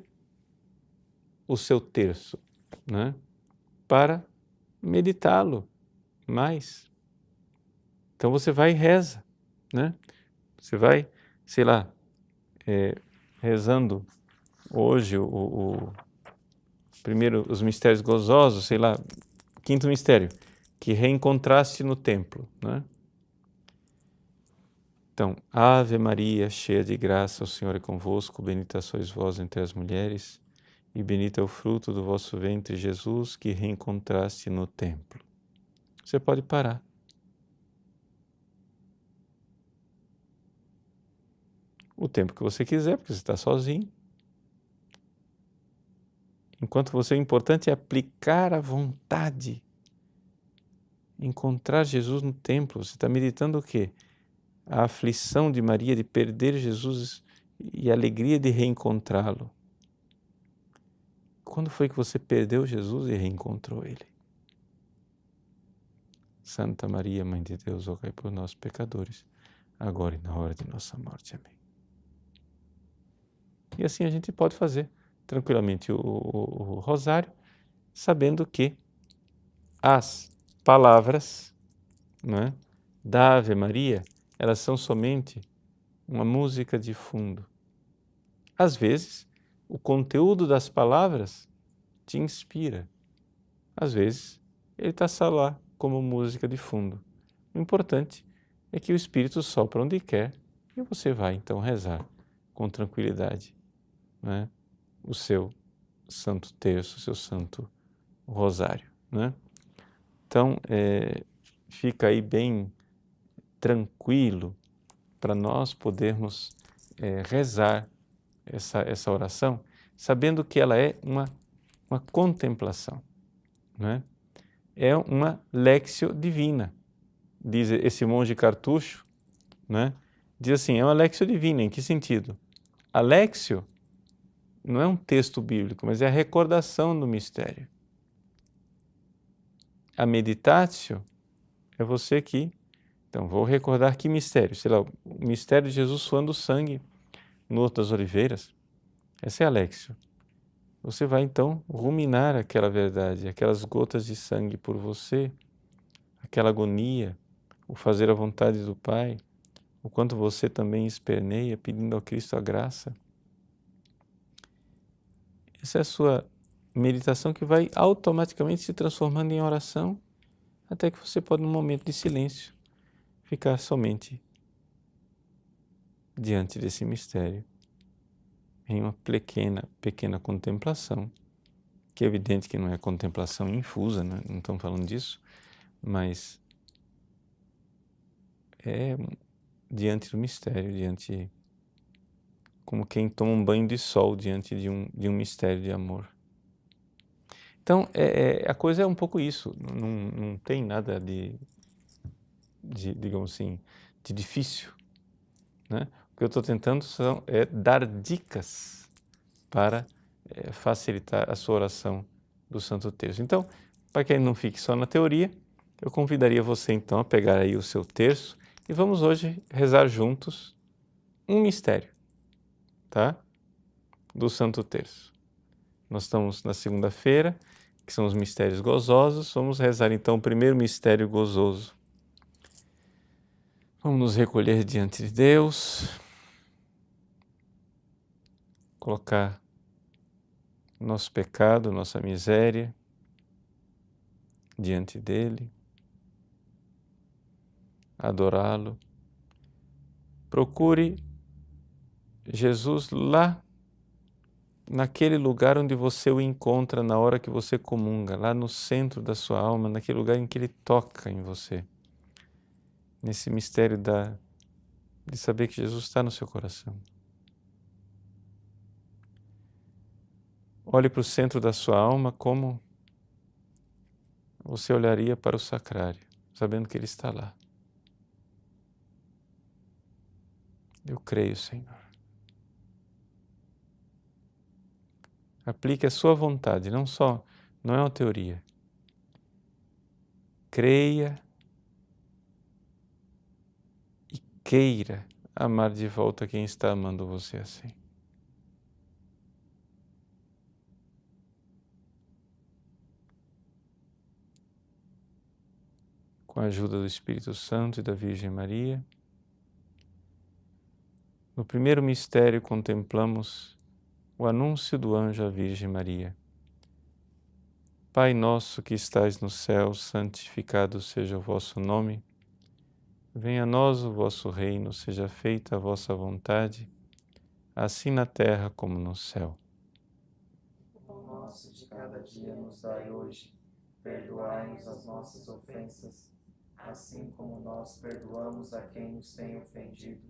o seu terço, né, para meditá-lo mais. Então você vai e reza, né? Você vai, sei lá, rezando hoje primeiro os mistérios gozosos, sei lá, quinto mistério, que reencontraste no templo, né? Então, Ave Maria, cheia de graça, o Senhor é convosco, bendita sois vós entre as mulheres, e bendito é o fruto do vosso ventre, Jesus, que reencontraste no templo. Você pode parar. O tempo que você quiser, porque você está sozinho. Enquanto você, o importante é aplicar a vontade. Encontrar Jesus no templo. Você está meditando o quê? A aflição de Maria de perder Jesus e a alegria de reencontrá-lo. Quando foi que você perdeu Jesus e reencontrou Ele? Santa Maria, Mãe de Deus, rogai por nós, pecadores, agora e na hora de nossa morte. Amém. E assim a gente pode fazer tranquilamente o rosário, sabendo que as palavras, né, da Ave Maria, elas são somente uma música de fundo. Às vezes, o conteúdo das palavras te inspira. Às vezes, ele está só lá como música de fundo. O importante é que o Espírito sopra onde quer e você vai então rezar com tranquilidade, né, o seu Santo Terço, o seu Santo Rosário, né? Então, fica aí bem tranquilo para nós podermos rezar essa oração, sabendo que ela é uma contemplação, né? É uma Lectio Divina, diz esse monge Cartucho, né? Diz assim, é uma Lectio Divina, em que sentido? A Lectio não é um texto bíblico, mas é a recordação do mistério. A meditatio é você que, então, vou recordar que mistério, sei lá, o mistério de Jesus suando sangue no Horto das Oliveiras. Essa é a Lectio. Você vai então ruminar aquela verdade, aquelas gotas de sangue por você, aquela agonia, o fazer a vontade do Pai, o quanto você também esperneia pedindo ao Cristo a graça. Essa é a sua meditação que vai automaticamente se transformando em oração, até que você pode, num momento de silêncio, ficar somente diante desse mistério, em uma pequena contemplação, que é evidente que não é contemplação infusa, né? Não estamos falando disso, mas é diante do mistério, como quem toma um banho de sol diante de um mistério de amor. Então, a coisa é um pouco isso, não tem nada digamos assim, de difícil, né? O que eu estou tentando é dar dicas para facilitar a sua oração do Santo Terço. Então, para que ele não fique só na teoria, eu convidaria você então a pegar aí o seu terço e vamos hoje rezar juntos um mistério, tá? Do Santo Terço. Nós estamos na segunda-feira, que são os mistérios gozosos. Vamos rezar então o primeiro mistério gozoso. Vamos nos recolher diante de Deus, colocar nosso pecado, nossa miséria diante dele, adorá-lo. Procure Jesus lá naquele lugar onde você o encontra na hora que você comunga, lá no centro da sua alma, naquele lugar em que ele toca em você. Nesse mistério de saber que Jesus está no seu coração. Olhe para o centro da sua alma como você olharia para o sacrário, sabendo que ele está lá. Eu creio, Senhor. Aplique a sua vontade, não é uma teoria. Creia e queira amar de volta quem está amando você assim. Com a ajuda do Espírito Santo e da Virgem Maria. No primeiro mistério contemplamos o anúncio do anjo à Virgem Maria. Pai nosso que estais no céu, santificado seja o vosso nome. Venha a nós o vosso reino, seja feita a vossa vontade, assim na terra como no céu. O pão nosso de cada dia nos dai hoje. Perdoai-nos as nossas ofensas, assim como nós perdoamos a quem nos tem ofendido.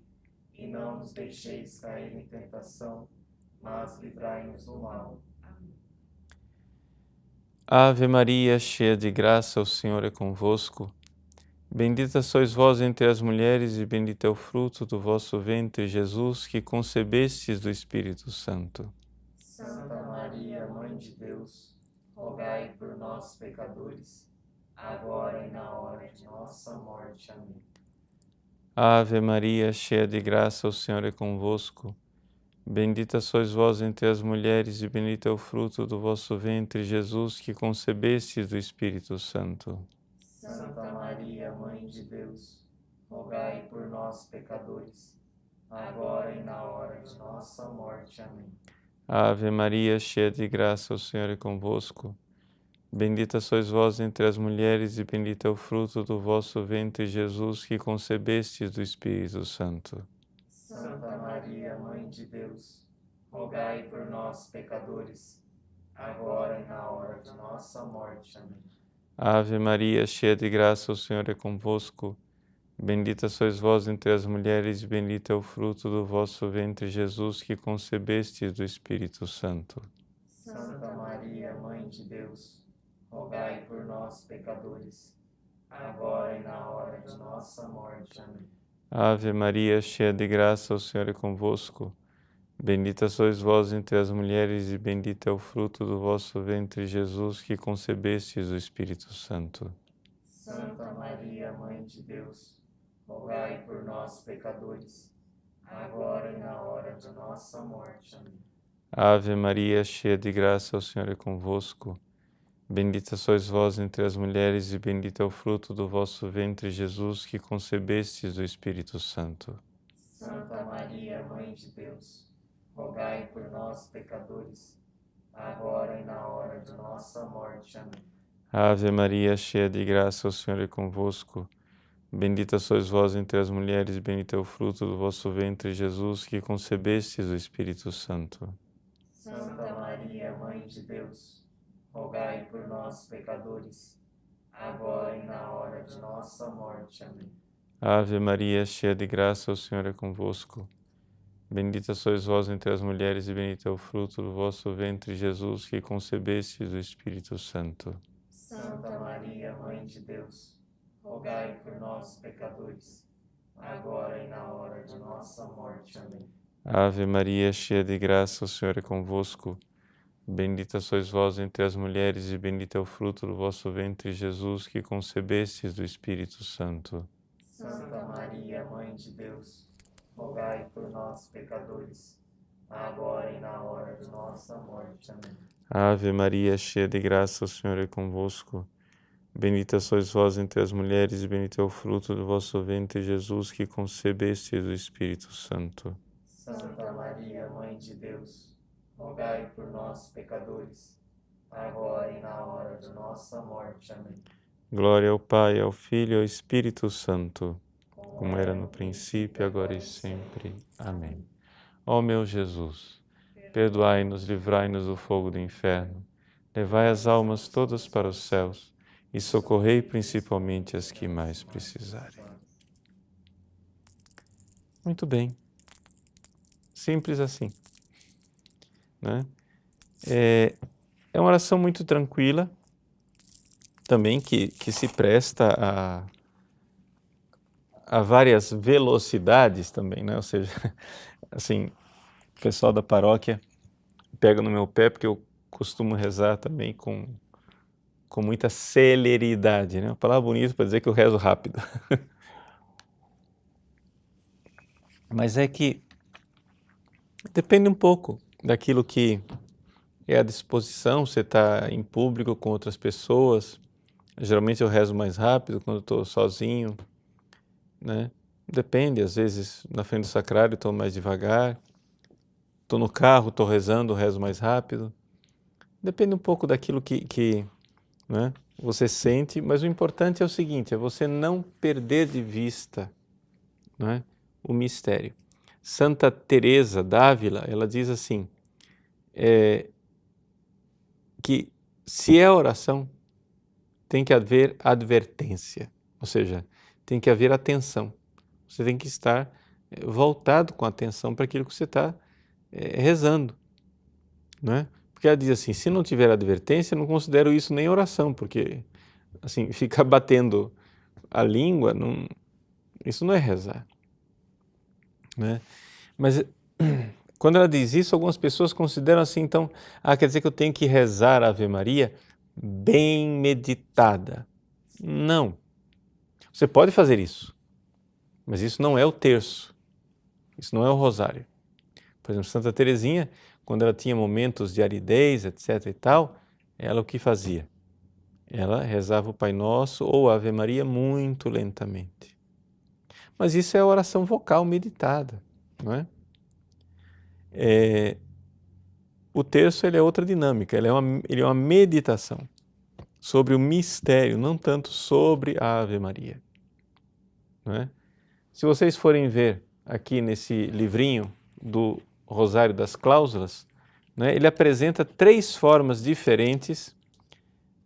E não nos deixeis cair em tentação, mas livrai-nos do mal. Ave Maria, cheia de graça, o Senhor é convosco. Bendita sois vós entre as mulheres e bendito é o fruto do vosso ventre, Jesus, que concebestes do Espírito Santo. Santa Maria, Mãe de Deus, rogai por nós, pecadores, agora e na hora de nossa morte. Amém. Ave Maria, cheia de graça, o Senhor é convosco. Bendita sois vós entre as mulheres e bendito é o fruto do vosso ventre, Jesus, que concebestes do Espírito Santo. Santa Maria, Mãe de Deus, rogai por nós, pecadores, agora e na hora de nossa morte. Amém. Ave Maria, cheia de graça, o Senhor é convosco. Bendita sois vós entre as mulheres e bendito é o fruto do vosso ventre, Jesus, que concebestes do Espírito Santo. Santa Maria, Mãe de Deus, rogai por nós, pecadores, agora e na hora de nossa morte. Amém. Ave Maria, cheia de graça, o Senhor é convosco. Bendita sois vós entre as mulheres e bendito é o fruto do vosso ventre, Jesus, que concebestes do Espírito Santo. Santa Maria, Mãe de Deus, rogai por nós, pecadores, agora e na hora de nossa morte. Amém. Ave Maria, cheia de graça, o Senhor é convosco. Bendita sois vós entre as mulheres e bendito é o fruto do vosso ventre, Jesus, que concebestes do Espírito Santo. Santa Maria, Mãe de Deus, rogai por nós, pecadores, agora e na hora de nossa morte. Amém. Ave Maria, cheia de graça, o Senhor é convosco. Bendita sois vós entre as mulheres e bendito é o fruto do vosso ventre, Jesus, que concebestes do Espírito Santo. Santa Maria, Mãe de Deus, rogai por nós, pecadores, agora e na hora de nossa morte. Amém. Ave Maria, cheia de graça, o Senhor é convosco. Bendita sois vós entre as mulheres e bendito é o fruto do vosso ventre, Jesus, que concebestes do Espírito Santo. Santa Maria, Mãe de Deus, rogai por nós, pecadores, agora e na hora de nossa morte. Amém. Ave Maria, cheia de graça, o Senhor é convosco. Bendita sois vós entre as mulheres e bendito é o fruto do vosso ventre, Jesus, que concebestes do Espírito Santo. Santa Maria, Mãe de Deus, rogai por nós, pecadores, agora e na hora de nossa morte. Amém. Ave Maria, cheia de graça, o Senhor é convosco. Bendita sois vós entre as mulheres e bendito é o fruto do vosso ventre, Jesus, que concebestes do Espírito Santo. Santa Maria, Mãe de Deus, rogai por nós, pecadores, agora e na hora de nossa morte. Amém. Ave Maria, cheia de graça, o Senhor é convosco. Bendita sois vós entre as mulheres e bendito é o fruto do vosso ventre, Jesus, que concebestes do Espírito Santo. Santa Maria, Mãe de Deus, rogai por nós, pecadores, agora e na hora de nossa morte. Amém. Glória ao Pai, ao Filho e ao Espírito Santo, como era no princípio, agora e sempre. Amém. Ó meu Jesus, perdoai-nos, livrai-nos do fogo do inferno, levai as almas todas para os céus e socorrei principalmente as que mais precisarem. Muito bem. Simples assim, né? É uma oração muito tranquila, também que se presta a várias velocidades também, né? Ou seja, assim, o pessoal da paróquia pega no meu pé porque eu costumo rezar também com muita celeridade, né? Uma palavra bonita para dizer que eu rezo rápido. Mas é que depende um pouco daquilo que é a disposição, você está em público com outras pessoas. Geralmente eu rezo mais rápido quando estou sozinho, né? Depende, às vezes na frente do sacrário estou mais devagar, estou no carro, estou rezando, rezo mais rápido. Depende um pouco daquilo que né, você sente, mas o importante é o seguinte, é você não perder de vista, né, o mistério. Santa Teresa d'Ávila, ela diz assim, que se é oração, tem que haver advertência, ou seja, tem que haver atenção. Você tem que estar voltado com atenção para aquilo que você está rezando, né? Porque ela diz assim, se não tiver advertência, eu não considero isso nem oração, porque assim, ficar batendo a língua, isso não é rezar, né? Mas quando ela diz isso, algumas pessoas consideram assim, então, quer dizer que eu tenho que rezar a Ave Maria bem meditada. Não. Você pode fazer isso, mas isso não é o terço, isso não é o rosário. Por exemplo, Santa Teresinha, quando ela tinha momentos de aridez, etc. e tal, ela o que fazia? Ela rezava o Pai Nosso ou a Ave Maria muito lentamente. Mas isso é a oração vocal meditada, não é? O terço ele é outra dinâmica, ele é uma meditação sobre o mistério, não tanto sobre a Ave Maria, não é? Se vocês forem ver aqui nesse livrinho do Rosário das Cláusulas, né, ele apresenta 3 formas diferentes,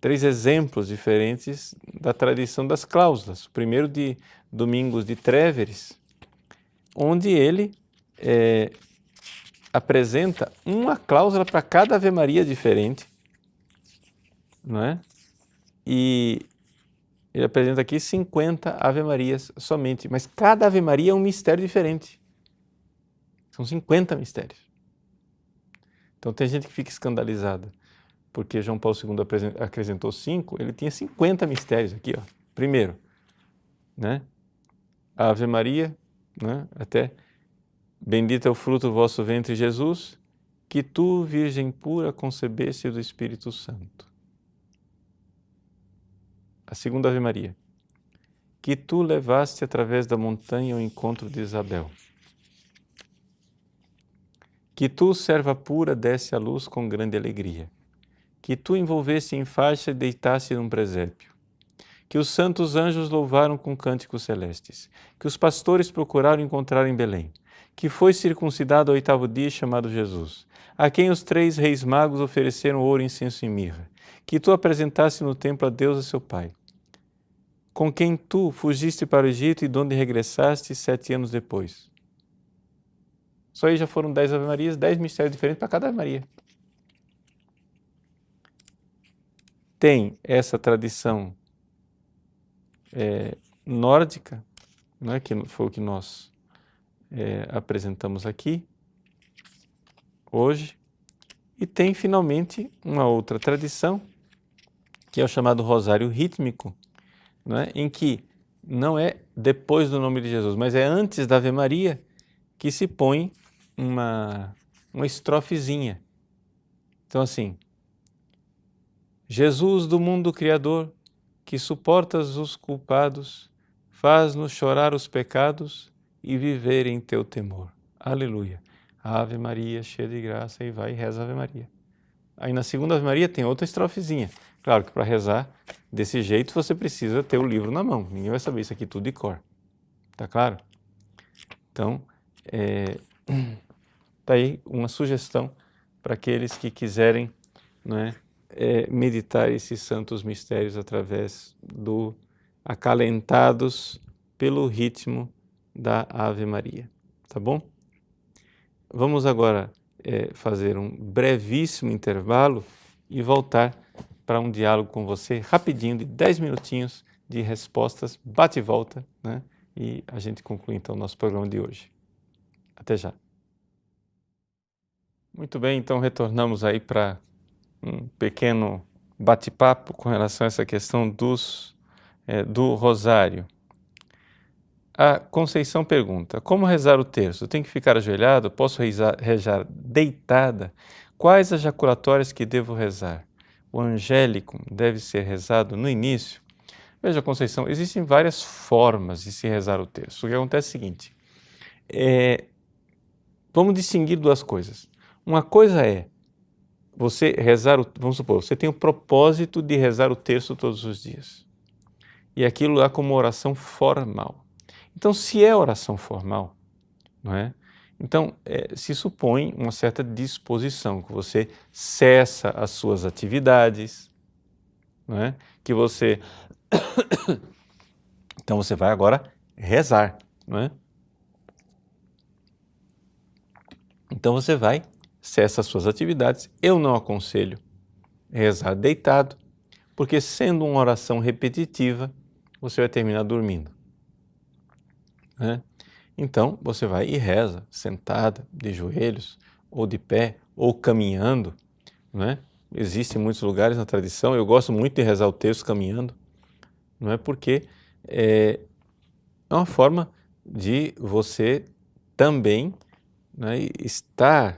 3 exemplos diferentes da tradição das cláusulas. O primeiro de Domingos de Tréveres, onde ele apresenta uma cláusula para cada Ave Maria diferente, não é? E ele apresenta aqui 50 Ave Marias somente, mas cada Ave Maria é um mistério diferente. São 50 mistérios. Então tem gente que fica escandalizada, porque João Paulo II acrescentou 5, ele tinha 50 mistérios aqui, ó. Primeiro, né? A Ave Maria, né? Até bendito é o fruto do vosso ventre, Jesus, que tu, Virgem pura, concebeste do Espírito Santo. A segunda Ave Maria, que tu levaste através da montanha ao encontro de Isabel. Que tu, serva pura, desse à luz com grande alegria. Que tu envolveste em faixa e deitaste num presépio. Que os santos anjos louvaram com cânticos celestes. Que os pastores procuraram encontrar em Belém. Que foi circuncidado ao 8º dia chamado Jesus. A quem os 3 reis magos ofereceram ouro, incenso e mirra. Que tu apresentaste no templo a Deus e seu Pai. Com quem tu fugiste para o Egito e de onde regressaste 7 anos depois. Só aí já foram 10 Ave Marias, 10 mistérios diferentes para cada Ave Maria. Tem essa tradição nórdica, né, que foi o que nós apresentamos aqui hoje, e tem finalmente uma outra tradição, que é o chamado rosário rítmico, né, em que não é depois do nome de Jesus, mas é antes da Ave Maria que se põe uma estrofezinha. Então assim, Jesus do mundo criador, que suportas os culpados, faz-nos chorar os pecados e viver em teu temor. Aleluia. Ave Maria, cheia de graça, e vai e reza a Ave Maria. Aí na segunda Ave Maria tem outra estrofezinha. Claro que para rezar desse jeito você precisa ter o livro na mão. Ninguém vai saber isso aqui tudo de cor. Tá claro? Então, tá aí uma sugestão para aqueles que quiserem, né, meditar esses santos mistérios através do acalentados pelo ritmo da Ave Maria, tá bom? Vamos agora fazer um brevíssimo intervalo e voltar para um diálogo com você, rapidinho, de 10 minutinhos de respostas, bate e volta, né? E a gente conclui então o nosso programa de hoje. Até já. Muito bem, então retornamos aí para um pequeno bate-papo com relação a essa questão do rosário. A Conceição pergunta, como rezar o terço? Tem que ficar ajoelhado? Posso rezar deitada? Quais as jaculatórias que devo rezar? O angélico deve ser rezado no início? Veja, Conceição, existem várias formas de se rezar o terço. O que acontece é o seguinte, vamos distinguir duas coisas. Uma coisa é você rezar, vamos supor, você tem o propósito de rezar o terço todos os dias. E aquilo lá como oração formal. Então, se é oração formal, não é? Então, se supõe uma certa disposição, que você cessa as suas atividades, não é? Que você... Então, você vai agora rezar, não é? Então, você vai, cessa as suas atividades. Eu não aconselho rezar deitado, porque sendo uma oração repetitiva, você vai terminar dormindo, né? Então, você vai e reza, sentada, de joelhos, ou de pé, ou caminhando, né? Existem muitos lugares na tradição, eu gosto muito de rezar o terço caminhando, não é? Porque é uma forma de você também, né, estar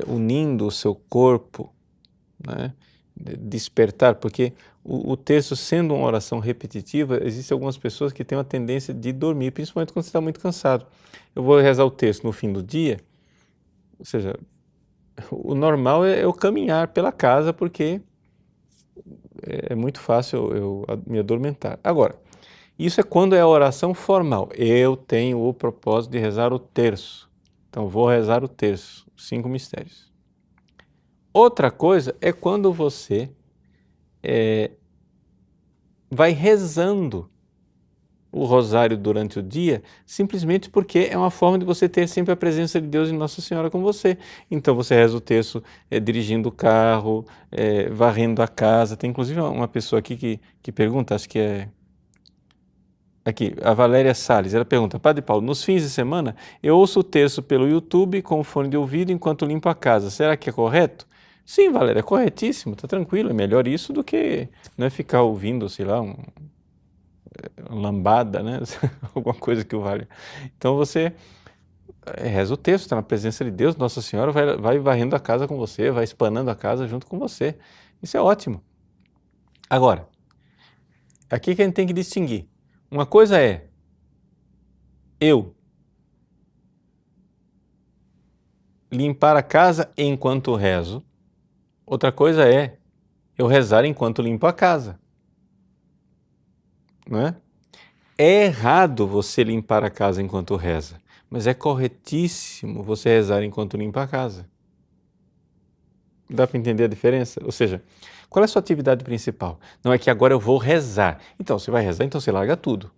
unindo o seu corpo, né, despertar, porque o terço sendo uma oração repetitiva, existem algumas pessoas que têm uma tendência de dormir, principalmente quando você está muito cansado. Eu vou rezar o terço no fim do dia, ou seja, o normal é eu caminhar pela casa, porque é muito fácil eu me adormentar. Agora, isso é quando é a oração formal. Eu tenho o propósito de rezar o terço, então vou rezar o terço, 5 mistérios. Outra coisa é quando você vai rezando o rosário durante o dia, simplesmente porque é uma forma de você ter sempre a presença de Deus e Nossa Senhora com você. Então você reza o terço dirigindo o carro, varrendo a casa. Tem inclusive uma pessoa aqui que pergunta, acho que é... Aqui, a Valéria Salles, ela pergunta, Padre Paulo, nos fins de semana eu ouço o terço pelo YouTube com o fone de ouvido enquanto limpo a casa. Será que é correto? Sim, Valéria, é corretíssimo, está tranquilo. É melhor isso do que, né, ficar ouvindo, sei lá, uma lambada, né? Alguma coisa que o valha. Então você reza o terço, está na presença de Deus, Nossa Senhora vai varrendo a casa com você, vai espanando a casa junto com você. Isso é ótimo. Agora, aqui que a gente tem que distinguir. Uma coisa é eu limpar a casa enquanto rezo. Outra coisa é eu rezar enquanto limpo a casa. Não é? É errado você limpar a casa enquanto reza, mas é corretíssimo você rezar enquanto limpa a casa. Dá para entender a diferença? Ou seja, qual é a sua atividade principal? Não é que agora eu vou rezar. Então, você vai rezar, então você larga tudo.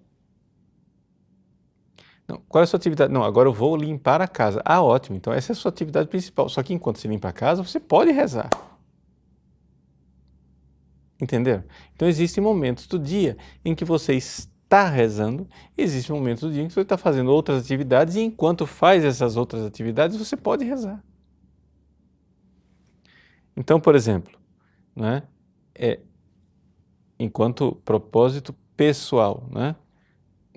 Não, qual é a sua atividade? Não, agora eu vou limpar a casa. Ah, ótimo, então essa é a sua atividade principal. Só que enquanto você limpa a casa, você pode rezar. Entenderam? Então, existem momentos do dia em que você está rezando, existem momentos do dia em que você está fazendo outras atividades e enquanto faz essas outras atividades, você pode rezar. Então, por exemplo, né, enquanto propósito pessoal, né,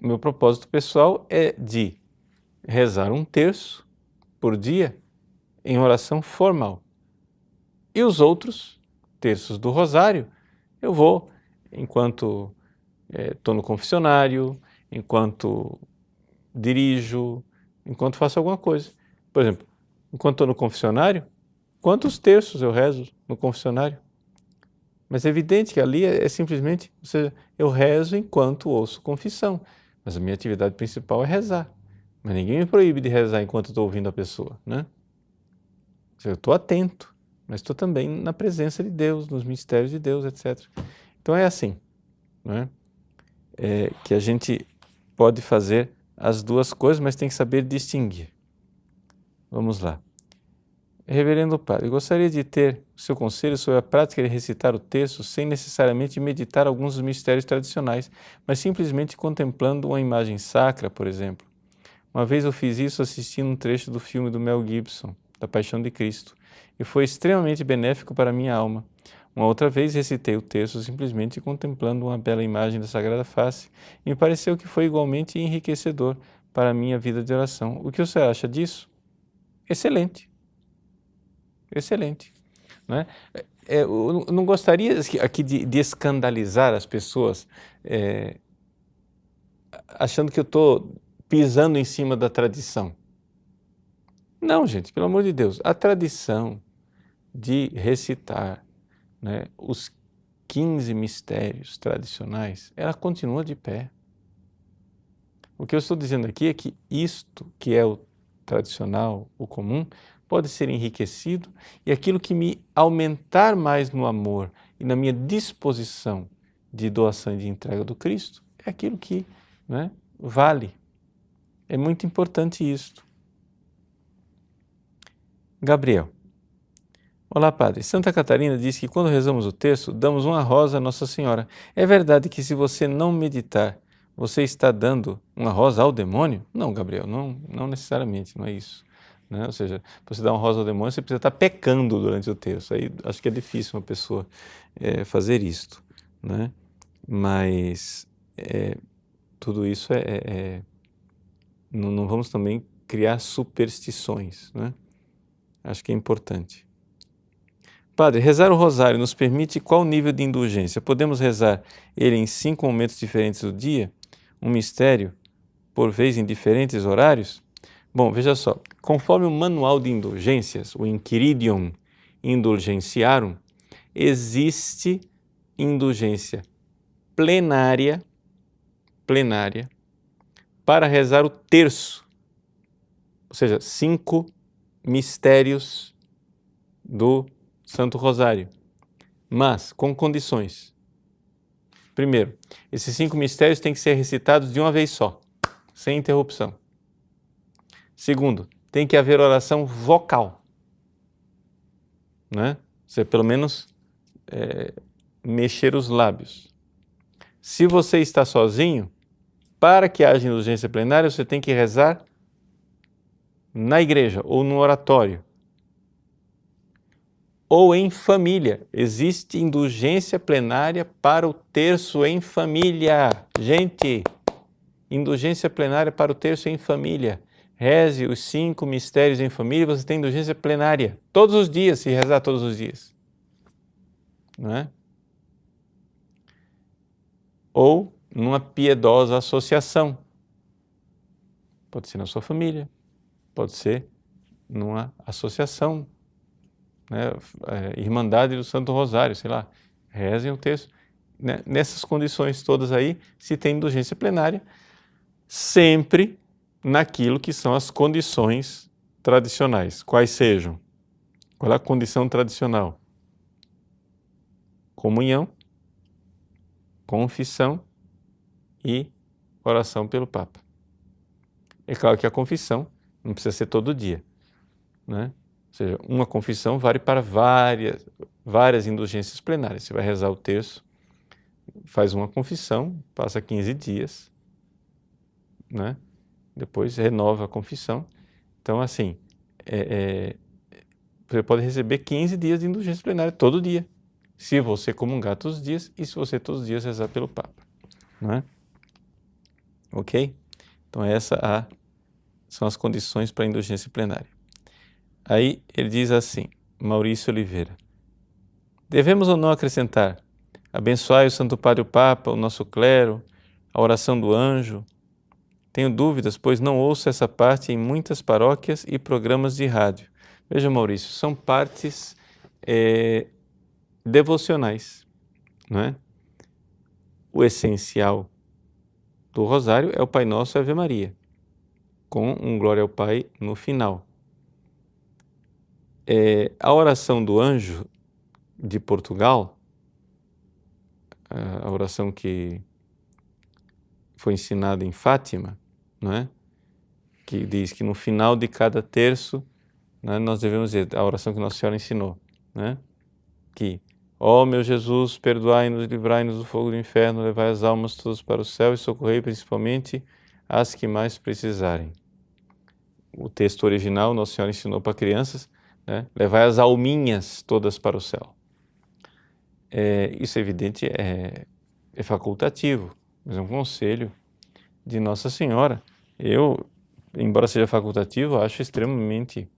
meu propósito pessoal é de rezar um terço por dia em oração formal. E os outros terços do rosário eu vou enquanto estou no confessionário, enquanto dirijo, enquanto faço alguma coisa. Por exemplo, enquanto estou no confessionário, quantos terços eu rezo no confessionário? Mas é evidente que ali é simplesmente, ou seja, eu rezo enquanto ouço confissão, mas a minha atividade principal é rezar. Mas ninguém me proíbe de rezar enquanto estou ouvindo a pessoa, né? Ou seja, eu estou atento, mas estou também na presença de Deus, nos mistérios de Deus, etc. Então é assim, né? Que a gente pode fazer as duas coisas, mas tem que saber distinguir. Vamos lá. Reverendo Padre, gostaria de ter o seu conselho sobre a prática de recitar o texto sem necessariamente meditar alguns dos mistérios tradicionais, mas simplesmente contemplando uma imagem sacra, por exemplo. Uma vez eu fiz isso assistindo um trecho do filme do Mel Gibson, da Paixão de Cristo, e foi extremamente benéfico para a minha alma. Uma outra vez recitei o texto simplesmente contemplando uma bela imagem da Sagrada Face, e me pareceu que foi igualmente enriquecedor para a minha vida de oração. O que você acha disso? Excelente. Excelente. Né? Eu não gostaria aqui de escandalizar as pessoas achando que eu estou pisando em cima da tradição. Não, gente, pelo amor de Deus. A tradição de recitar, né, os 15 mistérios tradicionais, ela continua de pé. O que eu estou dizendo aqui é que isto que é o tradicional, o comum, pode ser enriquecido e aquilo que me aumentar mais no amor e na minha disposição de doação e de entrega do Cristo é aquilo que, né, vale. É muito importante isto. Gabriel. Olá, Padre. Santa Catarina diz que quando rezamos o terço, damos uma rosa a Nossa Senhora. É verdade que se você não meditar, você está dando uma rosa ao demônio? Não, Gabriel, não necessariamente, não é isso. Né? Ou seja, para você dar uma rosa ao demônio, você precisa estar pecando durante o terço. Aí acho que é difícil uma pessoa fazer isto. Né? Mas tudo isso não vamos também criar superstições. Né? Acho que é importante. Padre, rezar o rosário nos permite qual nível de indulgência? Podemos rezar ele em 5 momentos diferentes do dia? Um mistério, por vez em diferentes horários? Bom, veja só, conforme o Manual de Indulgências, o Inquiridium Indulgentiarum, existe indulgência plenária para rezar o terço, ou seja, 5 mistérios do Santo Rosário, mas com condições. Primeiro, esses 5 mistérios têm que ser recitados de uma vez só, sem interrupção. Segundo, tem que haver oração vocal, né? Você pelo menos mexer os lábios. Se você está sozinho, para que haja indulgência plenária, você tem que rezar na igreja ou no oratório. Ou em família. Existe indulgência plenária para o terço em família. Gente, indulgência plenária para o terço em família. reze os 5 mistérios em família, você tem indulgência plenária. Todos os dias, se rezar todos os dias. Não é? Ou numa piedosa associação. Pode ser na sua família, pode ser numa associação, né? Irmandade do Santo Rosário, sei lá, rezem o texto. Nessas condições todas aí, se tem indulgência plenária, sempre naquilo que são as condições tradicionais. Quais sejam? Qual é a condição tradicional? Comunhão, confissão e oração pelo Papa. É claro que a confissão não precisa ser todo dia, né? Ou seja, uma confissão vale para várias indulgências plenárias. Você vai rezar o terço, faz uma confissão, passa 15 dias, né? Depois renova a confissão. Então, assim, você pode receber 15 dias de indulgência plenária todo dia, se você comungar todos os dias e se você todos os dias rezar pelo Papa, não é? Ok? Então, são as condições para a indulgência plenária. Aí ele diz assim, Maurício Oliveira: devemos ou não acrescentar: abençoai o Santo Padre o Papa, o nosso clero, a oração do anjo? Tenho dúvidas, pois não ouço essa parte em muitas paróquias e programas de rádio. Veja, Maurício, são partes devocionais, não é? O essencial do rosário é o Pai Nosso e a Ave Maria, com um Glória ao Pai no final. A oração do anjo de Portugal, a oração que foi ensinada em Fátima, não é? Que diz que no final de cada terço, né, nós devemos dizer a oração que Nossa Senhora ensinou, né? Que, ó meu Jesus, perdoai-nos e livrai-nos do fogo do inferno, levai as almas todas para o céu e socorrei principalmente as que mais precisarem. O texto original Nossa Senhora ensinou para crianças, né? Levai as alminhas todas para o céu. Isso é evidente, é facultativo, mas é um conselho de Nossa Senhora. Eu, embora seja facultativo, acho extremamente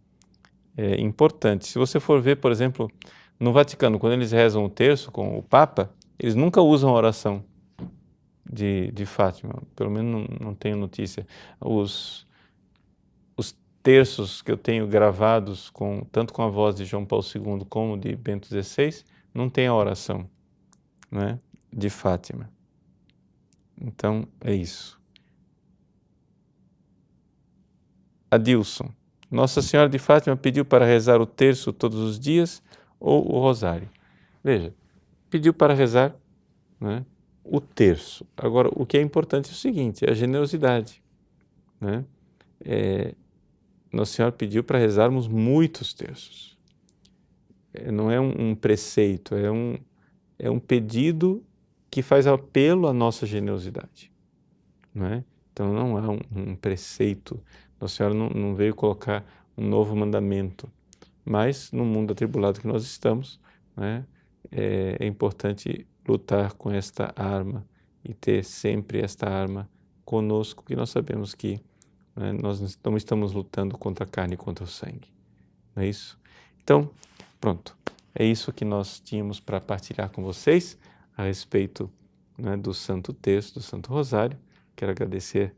importante. Se você for ver, por exemplo, no Vaticano, quando eles rezam o terço com o Papa, eles nunca usam a oração de Fátima, pelo menos não tenho notícia. Os terços que eu tenho gravados, tanto com a voz de João Paulo II como de Bento XVI, não tem a oração, né, de Fátima. Então, é isso. Adilson: Nossa Senhora de Fátima pediu para rezar o terço todos os dias ou o rosário? Veja, pediu para rezar, né, o terço. Agora, o que é importante é o seguinte, é a generosidade, né? Nossa Senhora pediu para rezarmos muitos terços. Não é um preceito, é um pedido que faz apelo à nossa generosidade, não é? Então não há um preceito. Nossa Senhora não veio colocar um novo mandamento, mas no mundo atribulado que nós estamos, né, é importante lutar com esta arma e ter sempre esta arma conosco, que nós sabemos que, né, nós não estamos lutando contra a carne e contra o sangue, não é isso? Então, pronto, é isso que nós tínhamos para partilhar com vocês a respeito, né, do Santo Terço, do Santo Rosário. Quero agradecer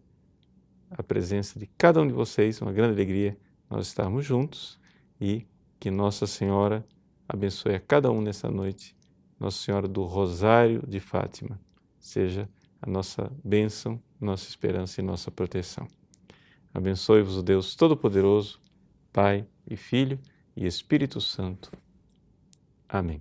a presença de cada um de vocês, uma grande alegria nós estarmos juntos e que Nossa Senhora abençoe a cada um nessa noite. Nossa Senhora do Rosário de Fátima seja a nossa bênção, nossa esperança e nossa proteção. Abençoe-vos o Deus Todo-Poderoso, Pai e Filho e Espírito Santo. Amém.